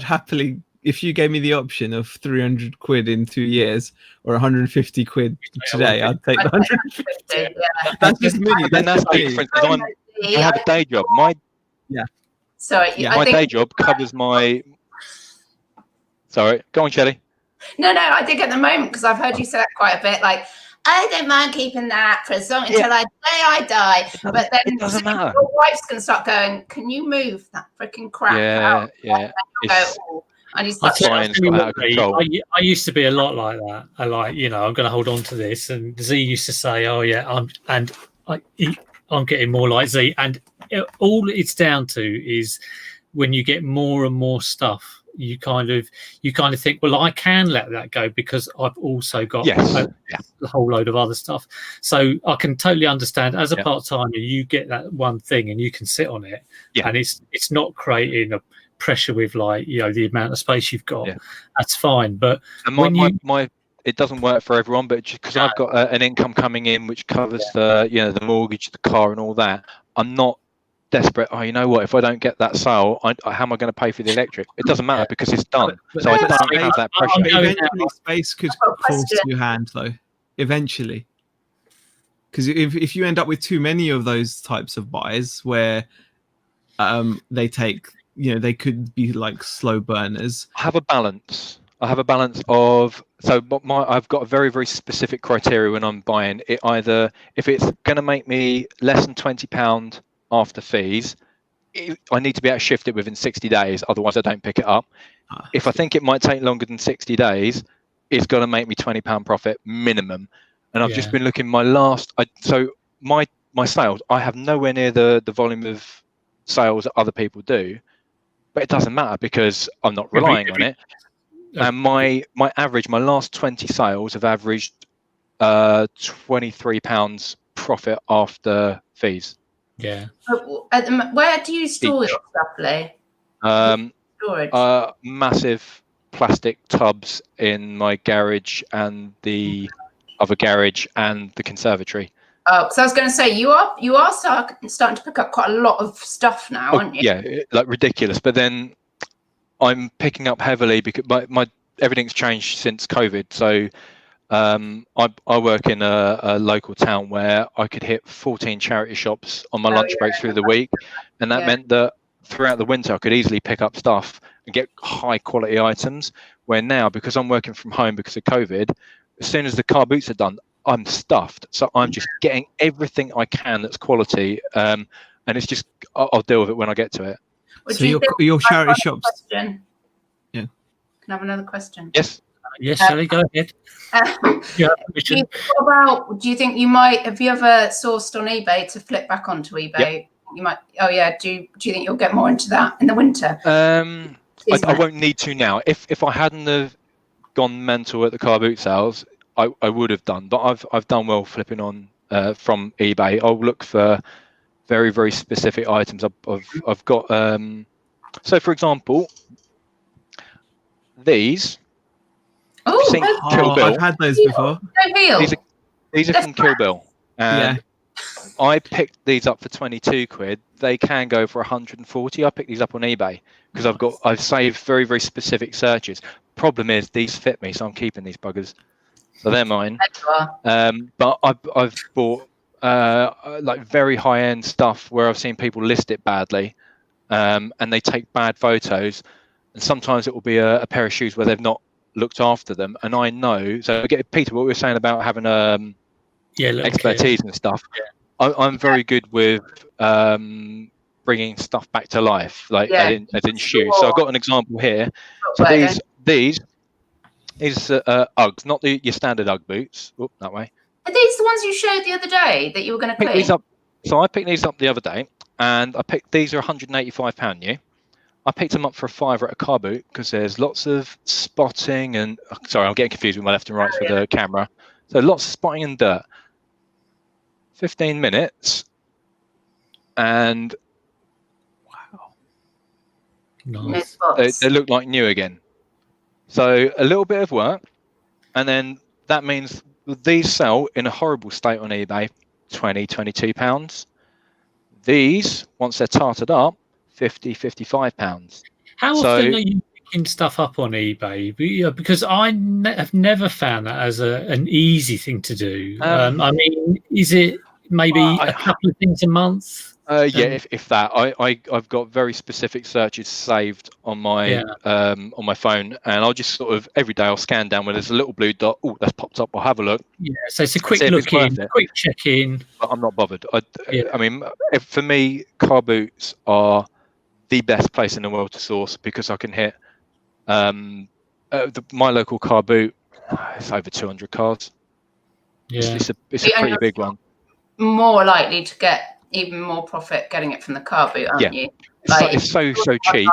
happily, if you gave me the option of 300 quid in 2 years or 150 quid today, I'd take the 150. Yeah. That's just me. Then that's the difference. I have a day job. My day job covers my. Sorry, go on, Shelley. No, I think at the moment, because I've heard you say that quite a bit, like, I don't mind keeping that for as long until I die. But then it doesn't matter. Your wife's going to start going, can you move that freaking crap out? Yeah. And he's like, I used to be a lot like that. I like, you know, I'm going to hold on to this. And Z used to say, oh, yeah, I'm getting more like Z. And all it's down to is when you get more and more stuff, you kind of think, well, I can let that go because I've also got a whole load of other stuff. So I can totally understand, as a part-timer, you get that one thing and you can sit on it, and it's not creating a pressure with, like, you know, the amount of space you've got. That's fine. But and it doesn't work for everyone, but because I've got an income coming in which covers the mortgage, the car, and all that, I'm not desperate. Oh, you know what? If I don't get that sale, how am I going to pay for the electric? It doesn't matter because it's done. So I don't have that pressure. Eventually, space could fall to your hand, though. Eventually, because if you end up with too many of those types of buys, where they take, you know, they could be like slow burners. I have a balance of I've got a very, very specific criteria when I'm buying it. Either if it's going to make me less than £20 after fees, I need to be able to shift it within 60 days. Otherwise, I don't pick it up. If I think it might take longer than 60 days, it's going to make me £20 profit minimum. And I've just been looking my sales. I have nowhere near the volume of sales that other people do, but it doesn't matter because I'm not relying on it. And my last 20 sales have averaged £23 profit after fees. Yeah. Where do you store your stuff, Lee? Storage. Massive plastic tubs in my garage and the other garage and the conservatory. Oh, because I was going to say you are starting to pick up quite a lot of stuff now, aren't you? Yeah, like ridiculous. But then I'm picking up heavily because my everything's changed since COVID. So I work in a local town where I could hit 14 charity shops on my lunch breaks through the week, and that meant that throughout the winter I could easily pick up stuff and get high quality items. Where now, because I'm working from home because of COVID, as soon as the car boots are done, I'm stuffed. So I'm just getting everything I can that's quality, and it's just I'll deal with it when I get to it. So your charity shops. can I have another question? Yes. Yes, Shelley, go ahead. Do you think you might, have you ever sourced on eBay to flip back onto eBay? Yep. You might. Oh yeah. Do you think you'll get more into that in the winter? I won't need to now. If I hadn't have gone mental at the car boot sales, I would have done. But I've done well flipping on from eBay. I'll look for very, very specific items. I've got so for example, these. Oh, I've had those before. These are from Kill Bill, and I picked these up for 22 quid. They can go for 140. I picked these up on eBay because I've saved very, very specific searches. Problem is these fit me, so I'm keeping these buggers. So they're mine. But I've bought like very high end stuff where I've seen people list it badly, and they take bad photos, and sometimes it will be a pair of shoes where they've not looked after them, and I know. So Peter, what we were saying about having expertise and stuff. I'm very good with bringing stuff back to life, like as in shoes. So I've got an example here. So these Uggs, not your standard Ugg boots. Oh, that way. Are these the ones you showed the other day that you were going to clean? These up. So I picked these up the other day, and these are £185 new. I picked them up for £5 at a car boot because there's lots of spotting and sorry, I'm getting confused with my left and right for the camera. So lots of spotting and dirt. 15 minutes, and wow, nice. They look like new again. So a little bit of work, and then that means these sell in a horrible state on eBay, £22. These, once they're tarted up, £55. How often are you picking stuff up on eBay? Because I have never found that as an easy thing to do. I mean, is it maybe a couple of things a month? If that. I've got very specific searches saved on my phone, and I'll just sort of every day I'll scan down where there's a little blue dot. Oh, that's popped up. I'll have a look. Yeah, so it's a quick look in, quick check in. But I'm not bothered. I mean, for me, car boots are the best place in the world to source because I can hit my local car boot. It's over 200 cars. Yeah, it's a pretty big one. More likely to get even more profit getting it from the car boot, aren't you? Like, it's so cheap.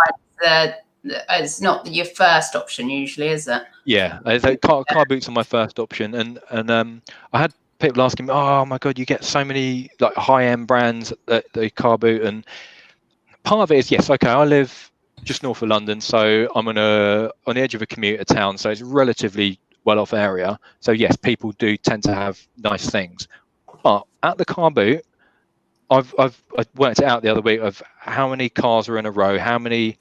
It's not your first option usually, is it? Yeah, car boots are my first option, and I had people asking me, "Oh my god, you get so many like high-end brands at the car boot," and part of it is yes, okay, I live just north of London, so I'm on the edge of a commuter town, so it's a relatively well-off area. So yes, people do tend to have nice things. But at the car boot, I've worked it out the other week of how many cars are in a row, how many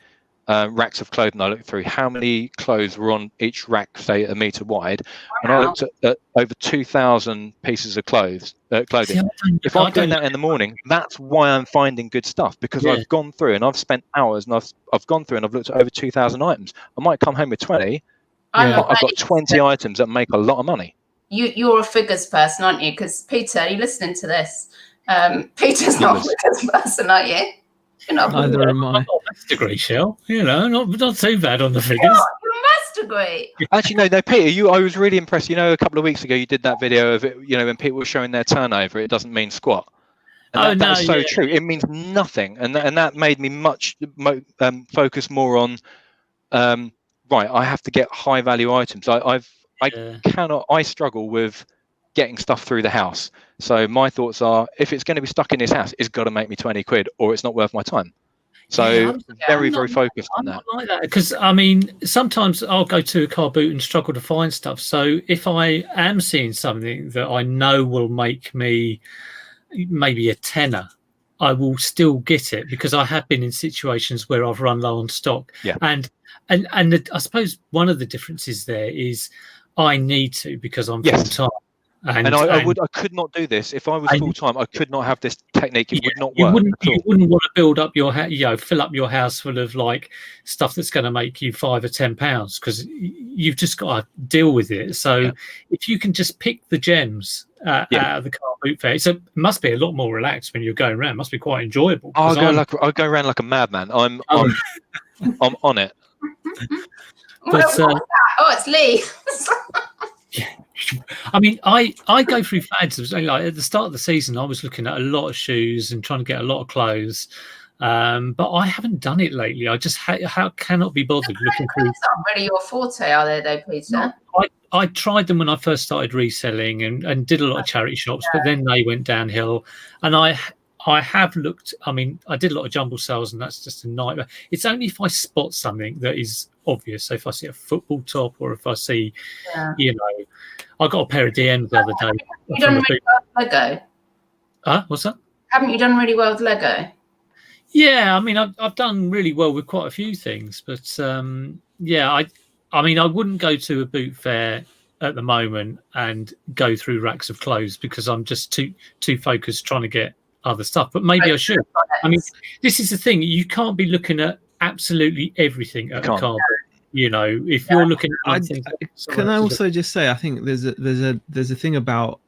racks of clothing I looked through, how many clothes were on each rack, say a metre wide, and I looked at over 2,000 pieces of clothing. If I'm doing that in the morning, that's why I'm finding good stuff, because I've gone through and I've spent hours and I've gone through and I've looked at over 2,000 items. I might come home with 20, but I've got 20 items that make a lot of money. You're a figures person, aren't you? Because Peter, are you listening to this? Peter's not a figures person, are you? Neither am I. Maths degree, Shell. Not too bad on the figures. Your maths degree. Actually, no, Peter. I was really impressed. A couple of weeks ago, you did that video of it. When people were showing their turnover, it doesn't mean squat. And that's so true. It means nothing, and that made me much focus more on. Right, I have to get high value items. I struggle with getting stuff through the house. So my thoughts are, if it's going to be stuck in this house, it's got to make me 20 quid or it's not worth my time. So very focused on that. I'm not like that, because I mean, sometimes I'll go to a car boot and struggle to find stuff. So if I am seeing something that I know will make me maybe a tenner, I will still get it, because I have been in situations where I've run low on stock. Yeah. And I suppose one of the differences there is I need to, because I'm full time. And I could not do this if I was full time. I could not have this technique. It would not work. You wouldn't want to build up fill up your house full of like stuff that's going to make you £5 or £10, because you've just got to deal with it. So if you can just pick the gems out of the car boot fair, it must be a lot more relaxed when you're going around. It must be quite enjoyable. I'll go around like a madman. I'm on it. But what's that? Oh, it's Lee. I mean, I go through fads. Like at the start of the season, I was looking at a lot of shoes and trying to get a lot of clothes, but I haven't done it lately. I just cannot be bothered looking through. That's not really your forte, are they, though, Peter? I tried them when I first started reselling and did a lot of charity shops, but then they went downhill. And I have looked. I mean, I did a lot of jumble sales, and that's just a nightmare. It's only if I spot something that is obvious. So if I see a football top, or if I see, you know, I got a pair of DMs the other day. You've done really well with Lego. What's that? Haven't you done really well with Lego? Yeah, I mean, I've done really well with quite a few things, but yeah, I mean, I wouldn't go to a boot fair at the moment and go through racks of clothes because I'm just too focused trying to get other stuff. But maybe I should. I mean, this is the thing: you can't be looking at absolutely everything at a car boot. You know, if you're looking at things. Can I also just say, I think there's a thing about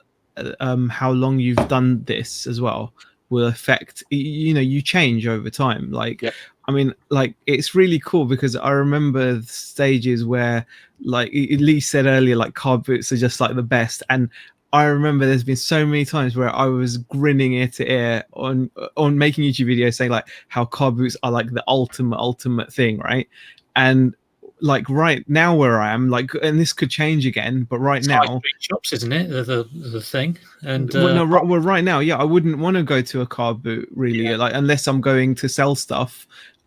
how long you've done this as well will affect, you know, you change over time. Like, I mean, like, it's really cool because I remember stages where, like Lee said earlier, like car boots are just like the best. And I remember there's been so many times where I was grinning ear to ear on making YouTube videos saying like how car boots are like the ultimate thing, right? And like right now where I am, like, and this could change again, but right now shops, isn't it, the thing? And right now, I wouldn't want to go to a car boot really, like unless I'm going to sell stuff,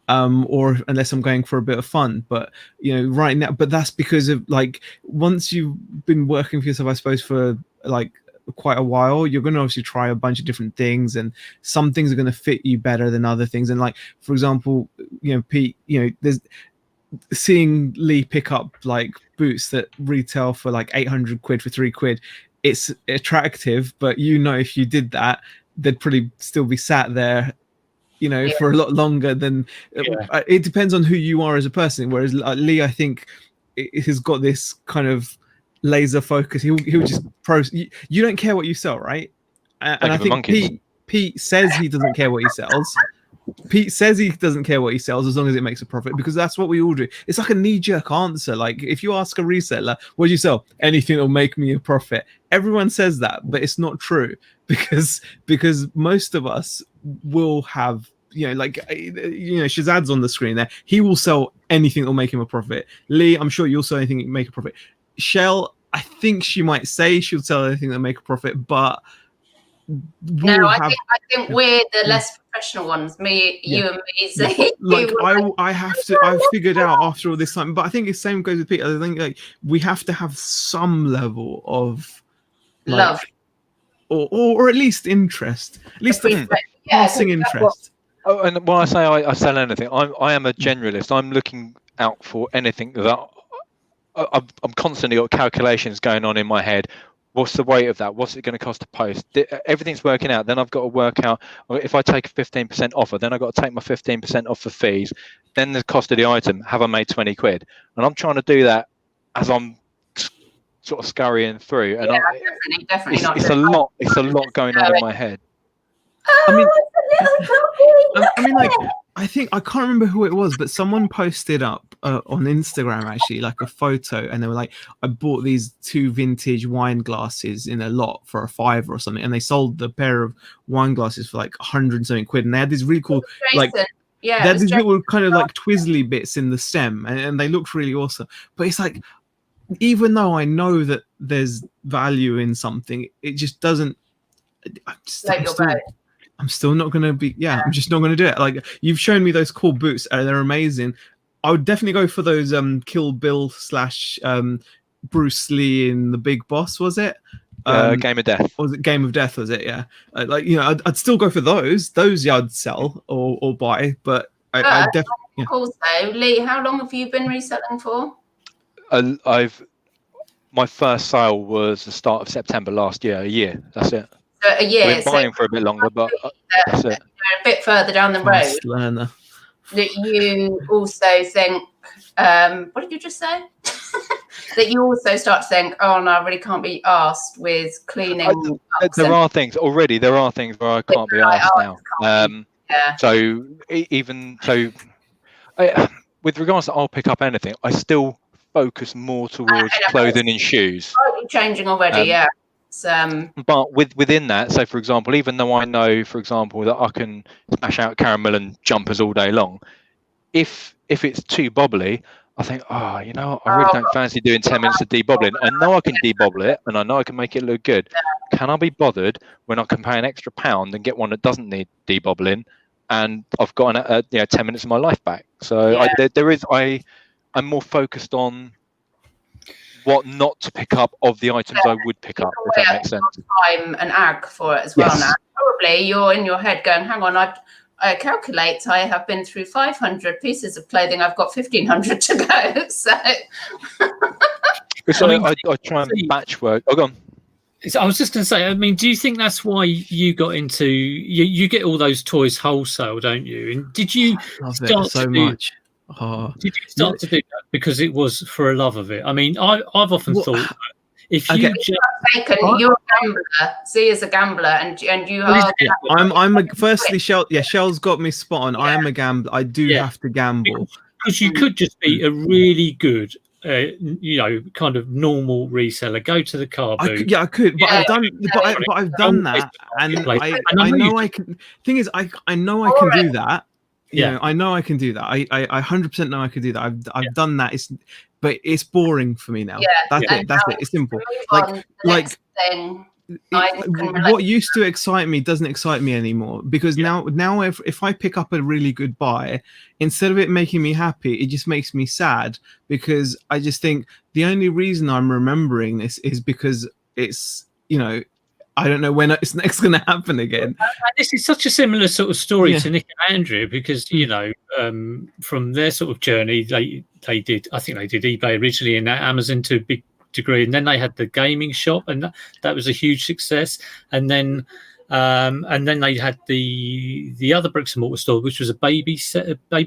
or unless I'm going for a bit of fun. But you know, right now, but that's because of like once you've been working for yourself, I suppose, for like quite a while, you're going to obviously try a bunch of different things, and some things are going to fit you better than other things. And like, for example, you know, Pete, you know, there's seeing Lee pick up like boots that retail for like 800 quid for £3, it's attractive, but you know, if you did that, they'd probably still be sat there, you know, for a lot longer than it depends on who you are as a person. Whereas Lee, I think, has got this kind of laser focus. He'll just you don't care what you sell, right? And I think Pete says he doesn't care what he sells. Pete says he doesn't care what he sells as long as it makes a profit, because that's what we all do. It's like a knee-jerk answer. Like if you ask a reseller, what do you sell? Anything that'll make me a profit. Everyone says that, but it's not true, because most of us will have, you know, like, you know, Shazad's on the screen there. He will sell anything that'll make him a profit. Lee, I'm sure you'll sell anything that make a profit. Shell, I think she might say she'll sell anything that make a profit, but I think we're the less professional ones. Me, you, and me. Zaheer. Like I've figured out after all this time, but I think the same goes with Pete. I think like we have to have some level of like, love, or at least interest, at least passing interest. Oh, and when I say I sell anything, I am a generalist. I'm looking out for anything that I'm constantly got calculations going on in my head. What's the weight of that? What's it going to cost to post? Everything's working out. Then I've got to work out if I take a 15% offer, then I've got to take my 15% off for fees. Then the cost of the item, have I made 20 quid? And I'm trying to do that as I'm sort of scurrying through. And definitely not. It's a lot going on in my head. I mean, like, I think I can't remember who it was, but someone posted up on Instagram actually like a photo, and they were like, I bought these 2 vintage wine glasses in a lot for £5 or something, and they sold the pair of wine glasses for like 100 and something quid, and they had these really cool like they had these little kind of like twizzly bits in the stem, and they looked really awesome. But it's like, even though I know that there's value in something, it just doesn't. I'm still not going to be, I'm just not going to do it. Like, you've shown me those cool boots, and they're amazing. I would definitely go for those Kill Bill / Bruce Lee in The Big Boss, was it? Game of Death. Or was it Game of Death, was it? Yeah. Like, you know, I'd still go for those. Those I'd sell or buy, but I definitely... Yeah. Also, Lee, how long have you been reselling for? My first sale was the start of September last year, a year. That's it. So a year. We're buying for a bit longer, but that's it. A bit further down the road. Learner. That you also think, what did you just say? That you also start to think, oh no, I really can't be asked with cleaning. There are things where I can't be asked now. So even so, with regards to I'll pick up anything, I still focus more towards clothing and shoes. Slightly changing already, yeah. But within that, so for example, even though I know, for example, that I can smash out caramel and jumpers all day long, if it's too bobbly, I think, I really don't fancy doing 10 minutes of debobbling. I know I can debobble it, and I know I can make it look good. Can I be bothered when I can pay an extra £1 and get one that doesn't need debobbling, and I've got 10 minutes of my life back? So I'm more focused on what not to pick up of the items I would pick up, if that makes sense. Time and ag for it as well. Now, probably you're in your head going, hang on, I calculate I have been through 500 pieces of clothing. I've got 1,500 to go. So I try and batch work. Oh, go on. I was just going to say, I mean, do you think that's why you got into you get all those toys wholesale, don't you? And did you start so much? Oh, did you start to do that because it was for a love of it? I mean, I've often thought that if you you're a gambler, Z is a gambler, and you are. I'm firstly Shell's got me spot on. I am a gambler. I do have to gamble because you could just be a really good. Kind of normal reseller. Go to the car booth. I could, but I've done that, and I know I can. Thing is, I know I can do that. I know I can do that. I 100% know I can do that. I've done that. But it's boring for me now. That's it. It's simple. What used to excite me doesn't excite me anymore, because now if I pick up a really good buy, instead of it making me happy, it just makes me sad, because I just think the only reason I'm remembering this is because it's I don't know when it's next going to happen again. This is such a similar sort of story to Nick and Andrew, because from their sort of journey, they did eBay originally and Amazon to a big degree, and then they had the gaming shop, and that was a huge success. And then they had the other bricks and mortar store, which was a baby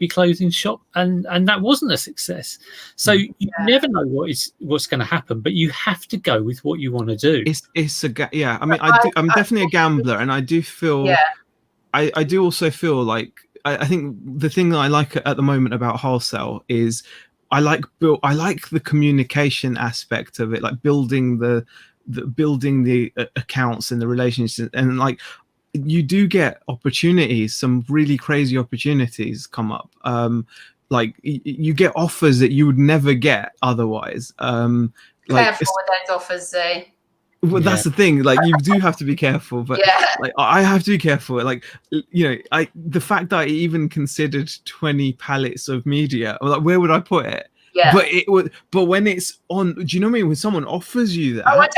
clothing shop, and that wasn't a success. So you never know what's going to happen, but you have to go with what you want to do. I mean, I'm definitely a gambler, and I do feel I do also feel like I think the thing that I like at the moment about wholesale is I like the communication aspect of it, like building the accounts and the relationships, and like you do get opportunities, some really crazy opportunities come up. Like you get offers that you would never get otherwise. Careful with those offers, Zay. Well, that's the thing. Like you do have to be careful, but like I have to be careful. Like the fact that I even considered 20 pallets of media, like where would I put it? Yeah. But it would. But when it's on, do you know what I mean? When someone offers you that,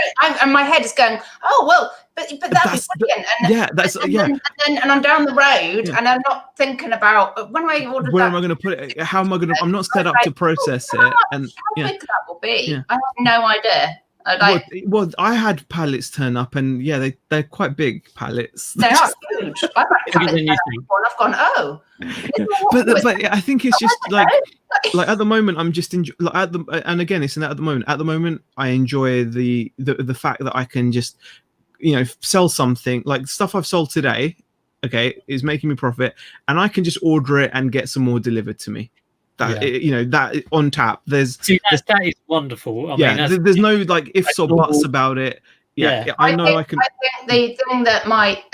and my head is going, oh well, but that's brilliant. And I'm down the road, and I'm not thinking about when I ordered. Where am I going to put it? How am I going to? I'm not set up to process it. And how big that will be? I have no idea. Well, I had pallets turn up, and they're quite big pallets. They are huge. I've had pallets and I've gone, oh. But I think it's just like at the moment I'm just and again it's at the moment. At the moment, I enjoy the fact that I can just sell something, like stuff I've sold today. Okay, is making me profit, and I can just order it and get some more delivered to me. That on tap. That is wonderful. I mean, there's no like ifs or buts about it. I think the thing that might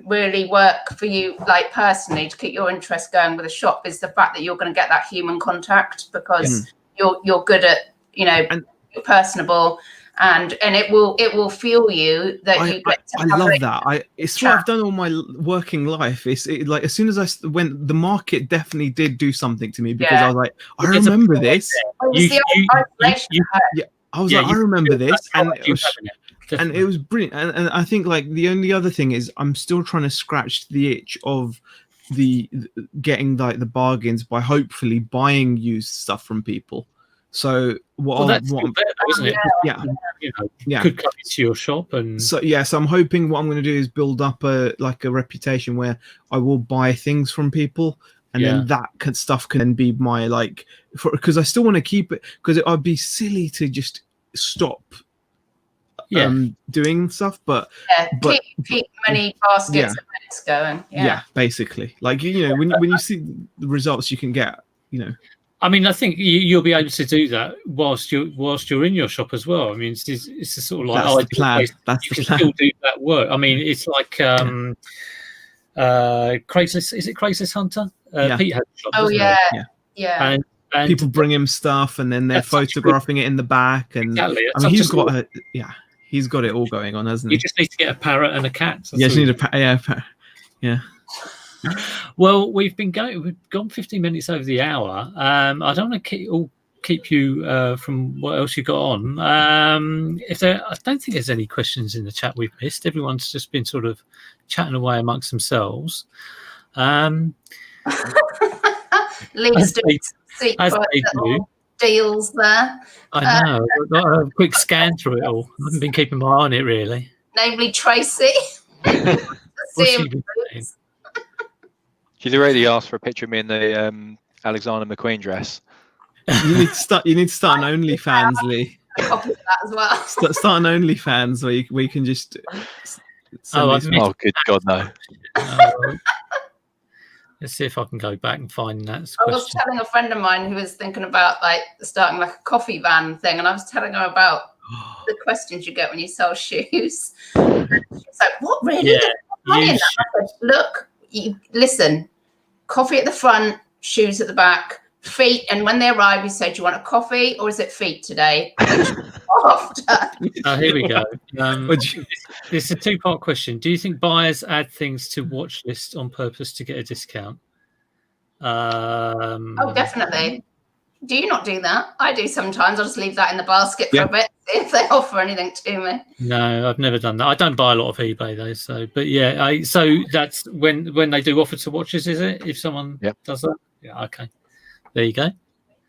really work for you, like personally, to keep your interest going with a shop, is the fact that you're going to get that human contact, because you're good at and you're personable. And it will feel you that you get to. I love that. It's what I've done all my working life. Like as soon as I went, the market definitely did do something to me, because I was like, I remember this. I was like, I remember this, and it was brilliant. And I think like the only other thing is I'm still trying to scratch the itch of the getting like the bargains by hopefully buying used stuff from people. So that's better, isn't it? Could come into your shop, and so I'm hoping what I'm going to do is build up a reputation where I will buy things from people, and then that stuff can then be my because I still want to keep it, because I'd be silly to just stop doing stuff, but keep many baskets of eggs going. Basically, like when you see the results you can get, I mean, I think you'll be able to do that whilst you're in your shop as well. I mean, it's a sort of like That's the plan. You can still do that work. I mean, it's like Craigslist. Is it Craigslist Hunter? Pete had a shop, yeah. And people bring him stuff, and then they're photographing it in the back. And exactly. I mean, he's got it all going on, hasn't he? You just need to get a parrot and a cat. You just need a parrot. Well, we've gone 15 minutes over the hour. I don't want to keep you from what else you got on. I don't think there's any questions in the chat we've missed. Everyone's just been sort of chatting away amongst themselves. Leads to deals there. I know. I've got a quick scan through it all. I haven't been keeping my eye on it really. Namely Tracy. She's already asked for a picture of me in the Alexander McQueen dress. You need to start an OnlyFans, Lee. Copy that as well. Start an OnlyFans where you can just. Oh, good God, no. Let's see if I can go back and find that. I was telling a friend of mine who was thinking about like starting like a coffee van thing, and I was telling her about the questions you get when you sell shoes. And she's like, "What really?" Yeah, I said, "Look, listen, coffee at the front, shoes at the back, feet, and when they arrive, you say, do you want a coffee or is it feet today?" Here we go. This is a two-part question. Do you think buyers add things to watch lists on purpose to get a discount? Oh, definitely. Do you not do that? I do sometimes. I'll just leave that in the basket for a bit, see if they offer anything to me. No, I've never done that. I don't buy a lot of eBay though. So, but yeah, so that's when they do offer to watches, is it? If someone does that, yeah, okay, there you go.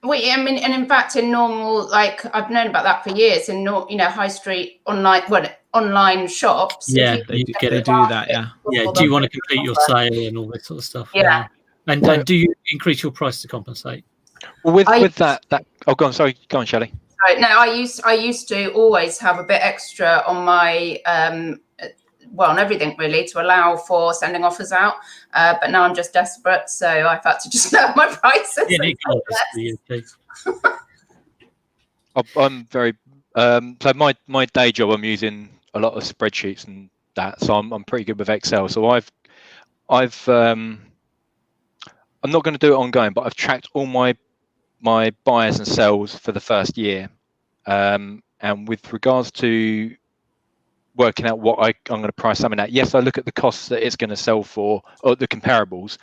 Well, yeah, I mean, and in fact, in normal, like I've known about that for years. In high street online shops. Yeah, they do that. Yeah. Do you want to complete your sale and all that sort of stuff? Yeah. And do you increase your price to compensate? Well, with that. Oh, go on. Sorry, go on, Shelley. Right. No, I used to always have a bit extra on my on everything really to allow for sending offers out. But now I'm just desperate, so I've had to just lower my prices. I'm very so my day job, I'm using a lot of spreadsheets and that, so I'm pretty good with Excel. So I've I'm not going to do it ongoing, but I've tracked all my buyers and sells for the first year, and with regards to working out what I'm going to price something at. Yes, I look at the costs that it's going to sell for, or the comparables,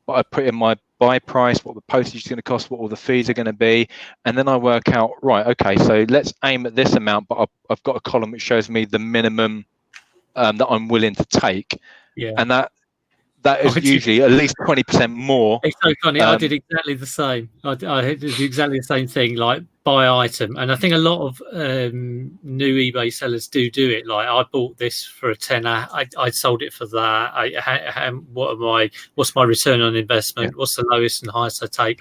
but I put in my buy price, what the postage is going to cost, what all the fees are going to be, and then I work out, right, okay, so let's aim at this amount, but I've got a column which shows me the minimum that I'm willing to take, and that is usually at least 20% more. It's so funny. I did exactly the same. I did exactly the same thing, like by item. And I think a lot of new eBay sellers do it. Like, I bought this for a tenner. I sold it for that. What's my return on investment? Yeah. What's the lowest and highest I take?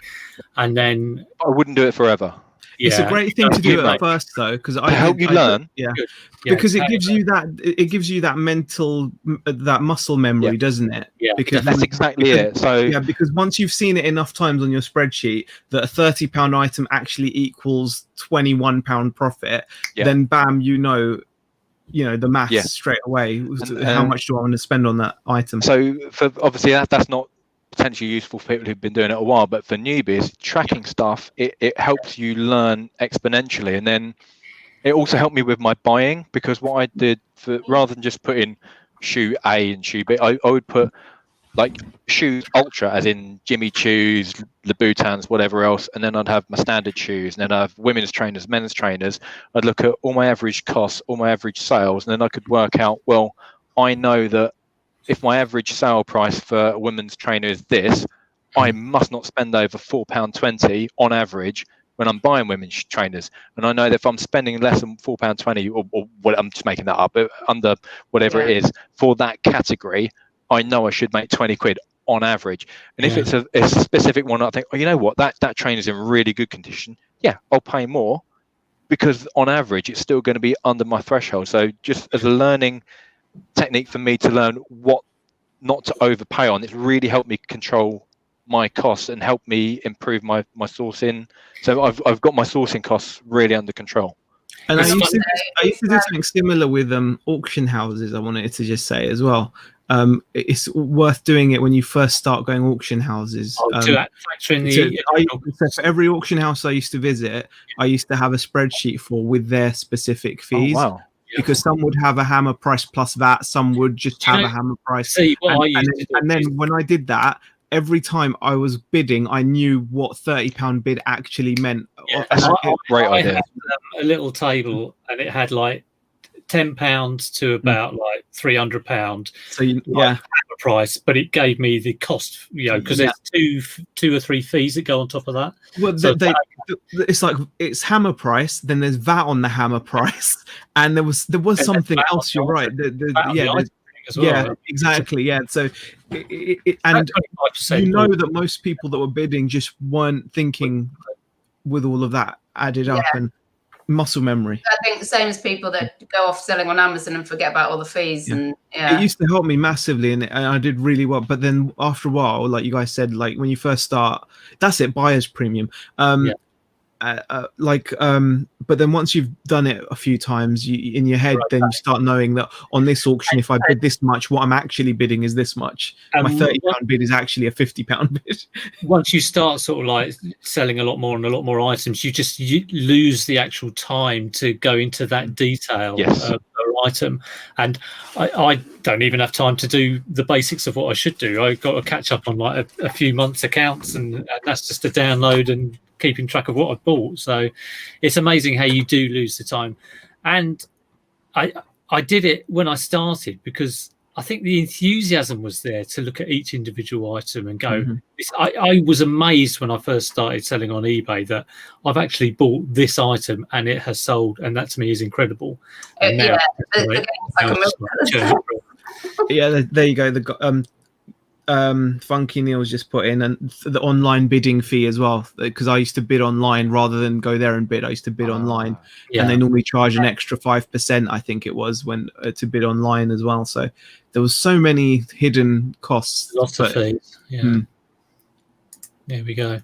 And then I wouldn't do it forever. Yeah. It's a great thing to do at first, though, because I help you learn. Because it gives you that mental, that muscle memory, doesn't it? Yeah, because that's exactly it. So because once you've seen it enough times on your spreadsheet that a £30 item actually equals £21 profit, then bam, you know the maths straight away. How much do I want to spend on that item? So obviously that's not potentially useful for people who've been doing it a while, but for newbies, tracking stuff, it helps you learn exponentially. And then it also helped me with my buying, because what I did, rather than just put in shoe A and shoe B, I would put like shoes ultra, as in Jimmy Choos, Louboutins, whatever else, and then I'd have my standard shoes, and then I have women's trainers, men's trainers. I'd look at all my average costs, all my average sales, and then I could work out, well, I know that if my average sale price for a women's trainer is this, I must not spend over £4.20 on average when I'm buying women's trainers. And I know that if I'm spending less than £4.20, or what, I'm just making that up, but under whatever it is for that category, I know I should make 20 quid on average. And if it's a specific one, I think, oh, you know what, that trainer's in really good condition. Yeah, I'll pay more, because on average, it's still going to be under my threshold. So just as a learning technique for me to learn what not to overpay on, it's really helped me control my costs and help me improve my sourcing. So I've got my sourcing costs really under control. And I used to do something similar with auction houses. I wanted to just say as well. It's worth doing it when you first start going auction houses. To factor in so for every auction house I used to visit, I used to have a spreadsheet with their specific fees. Oh, wow. Because some would have a hammer price plus VAT, some would just have a hammer price. And then when I did that, every time I was bidding, I knew what £30 bid actually meant. Yeah, great idea. Had, a little table, and it had like £10 to about like £300. So price, but it gave me the cost, because there's two or three fees that go on top of that. Well, it's like it's hammer price, then there's VAT on the hammer price, and there was something else. You're right. Exactly. Yeah. So, and you know that most people that were bidding just weren't thinking with all of that added up and muscle memory. I think the same as people that go off selling on Amazon and forget about all the fees. And it used to help me massively, and I did really well. But then after a while, like you guys said, like when you first start, that's it, buyer's premium. But then once you've done it a few times, in your head, then you start knowing that on this auction, if I bid this much, what I'm actually bidding is this much. My £30 bid is actually a £50 bid. Once you start sort of like selling a lot more and a lot more items, you lose the actual time to go into that detail per item. And I don't even have time to do the basics of what I should do. I've got to catch up on like a few months' accounts, and that's just a download and keeping track of what I've bought. So it's amazing how you do lose the time. And I did it when I started because I think the enthusiasm was there to look at each individual item and go, I was amazed when I first started selling on eBay that I've actually bought this item and it has sold, and that to me is incredible. And now, there you go. Funky Neil's just put in, and the online bidding fee as well, because I used to bid online rather than go there and bid. I used to bid online, and they normally charge an extra 5%, I think it was, when to bid online as well. So there was so many hidden costs. Lots of fees. There we go.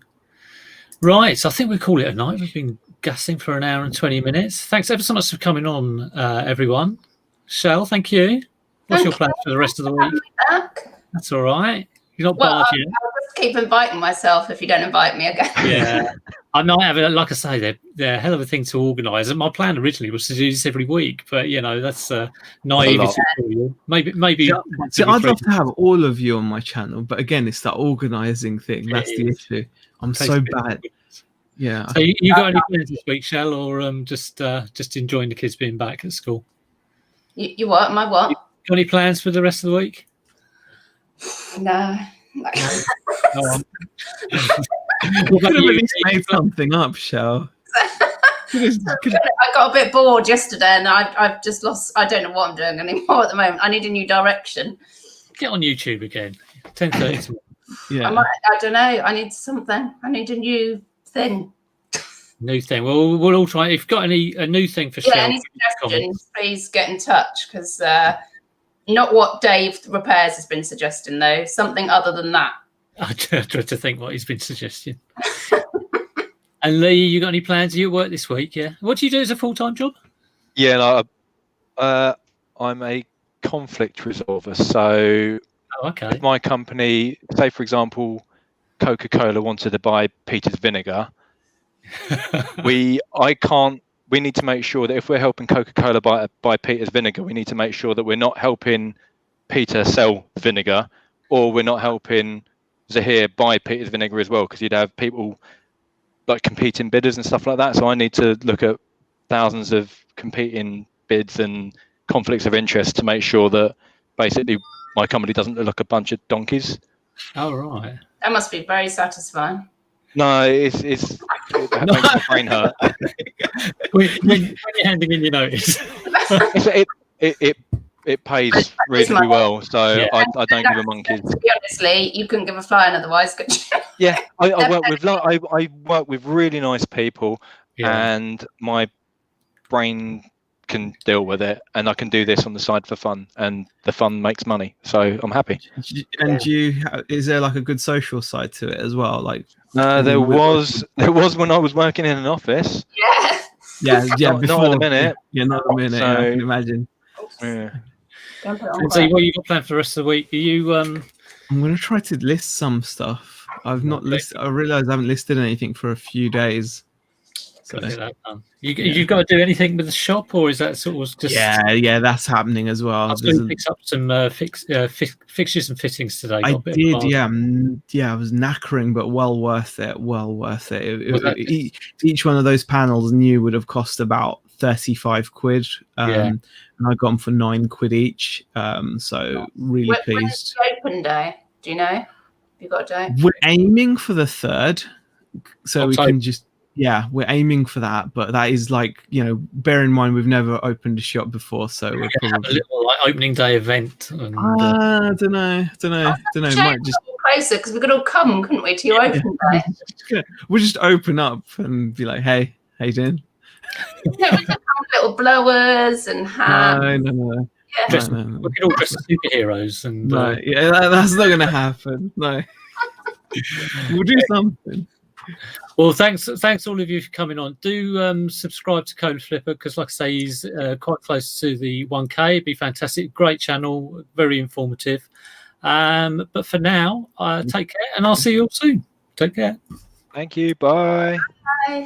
Right, so I think we call it a night. We've been gassing for an hour and 20 minutes. Thanks ever so much for coming on, everyone. Shell, thank you. What's your plan for the rest of the week? That's all right. You're not barred yet. I'll just keep inviting myself if you don't invite me again. Yeah. I might have it. Like I say, they're a hell of a thing to organise. And my plan originally was to do this every week, but that's naivety for you. Maybe. See, I'd love to have all of you on my channel, but again, it's that organising thing. That's the issue. I'm so bad. Yeah. So you got any plans this week, Shell, or just enjoying the kids being back at school? You what? My what? You got any plans for the rest of the week? No. You could have at least made something up, Shell. I got a bit bored yesterday, and I've just lost. I don't know what I'm doing anymore at the moment. I need a new direction. Get on YouTube again. 10:30. Yeah. I don't know. I need something. I need a new thing. New thing. Well, we'll all try. If you've got a new thing for Shell, any suggestions, please get in touch, because not what Dave Repairs has been suggesting, though. Something other than that. I tried to think what he's been suggesting. And Lee, you got any plans? You at work this week? Yeah. What do you do as a full-time job? Yeah, I'm a conflict resolver. So, if my company, say for example, Coca-Cola wanted to buy Peter's vinegar, we need to make sure that if we're helping Coca-Cola buy Peter's vinegar, we need to make sure that we're not helping Peter sell vinegar, or we're not helping Zaheer buy Peter's vinegar as well, because you'd have people like competing bidders and stuff like that. So I need to look at thousands of competing bids and conflicts of interest to make sure that basically my company doesn't look like a bunch of donkeys. Oh, right. That must be very satisfying. No, it makes my brain hurt. when you're handing in your notice. It pays reasonably well, so I don't give a monkey's. To be honest, you couldn't give a flying otherwise, could you? Yeah, I work with really nice people, and my brain can deal with it, and I can do this on the side for fun, and the fun makes money, so I'm happy. And is there like a good social side to it as well? Like there was when I was working in an office. Yeah. Yeah. Not Before, at the minute. Yeah, not at the minute. So, yeah, I can imagine. Yeah. And so, what you got planned for the rest of the week? Are you? I'm going to try to list some stuff. I've not listed. I realised I haven't listed anything for a few days. So get that done. You've got to do anything with the shop, or is that sort of just? Yeah, that's happening as well. I was going to pick up some fixtures and fittings today. I did, yeah. I was knackering, but well worth it. Well worth it. Each one of those panels new would have cost about 35 quid. And I got them for 9 quid each. So really pleased. When's the open day? Do you know? Have you got a day? We're aiming for the 3rd, so October. We can just. Yeah, we're aiming for that, but that is like, bear in mind we've never opened a shop before, so we're probably have a little like opening day event. And, I don't know. Might just closer because we could all come, couldn't we, to your open day? We'll just open up and be like, "Hey, how you doing?" We could have little blowers and hats. No. Yeah. No. We could all dress as superheroes, and that's not going to happen. No, we'll do something. Well, thanks all of you for coming on. Do subscribe to Code Flipper because, like I say, he's quite close to the 1K. It'd be fantastic. Great channel, very informative. But for now, take care, and I'll see you all soon. Take care. Thank you. Bye. Bye.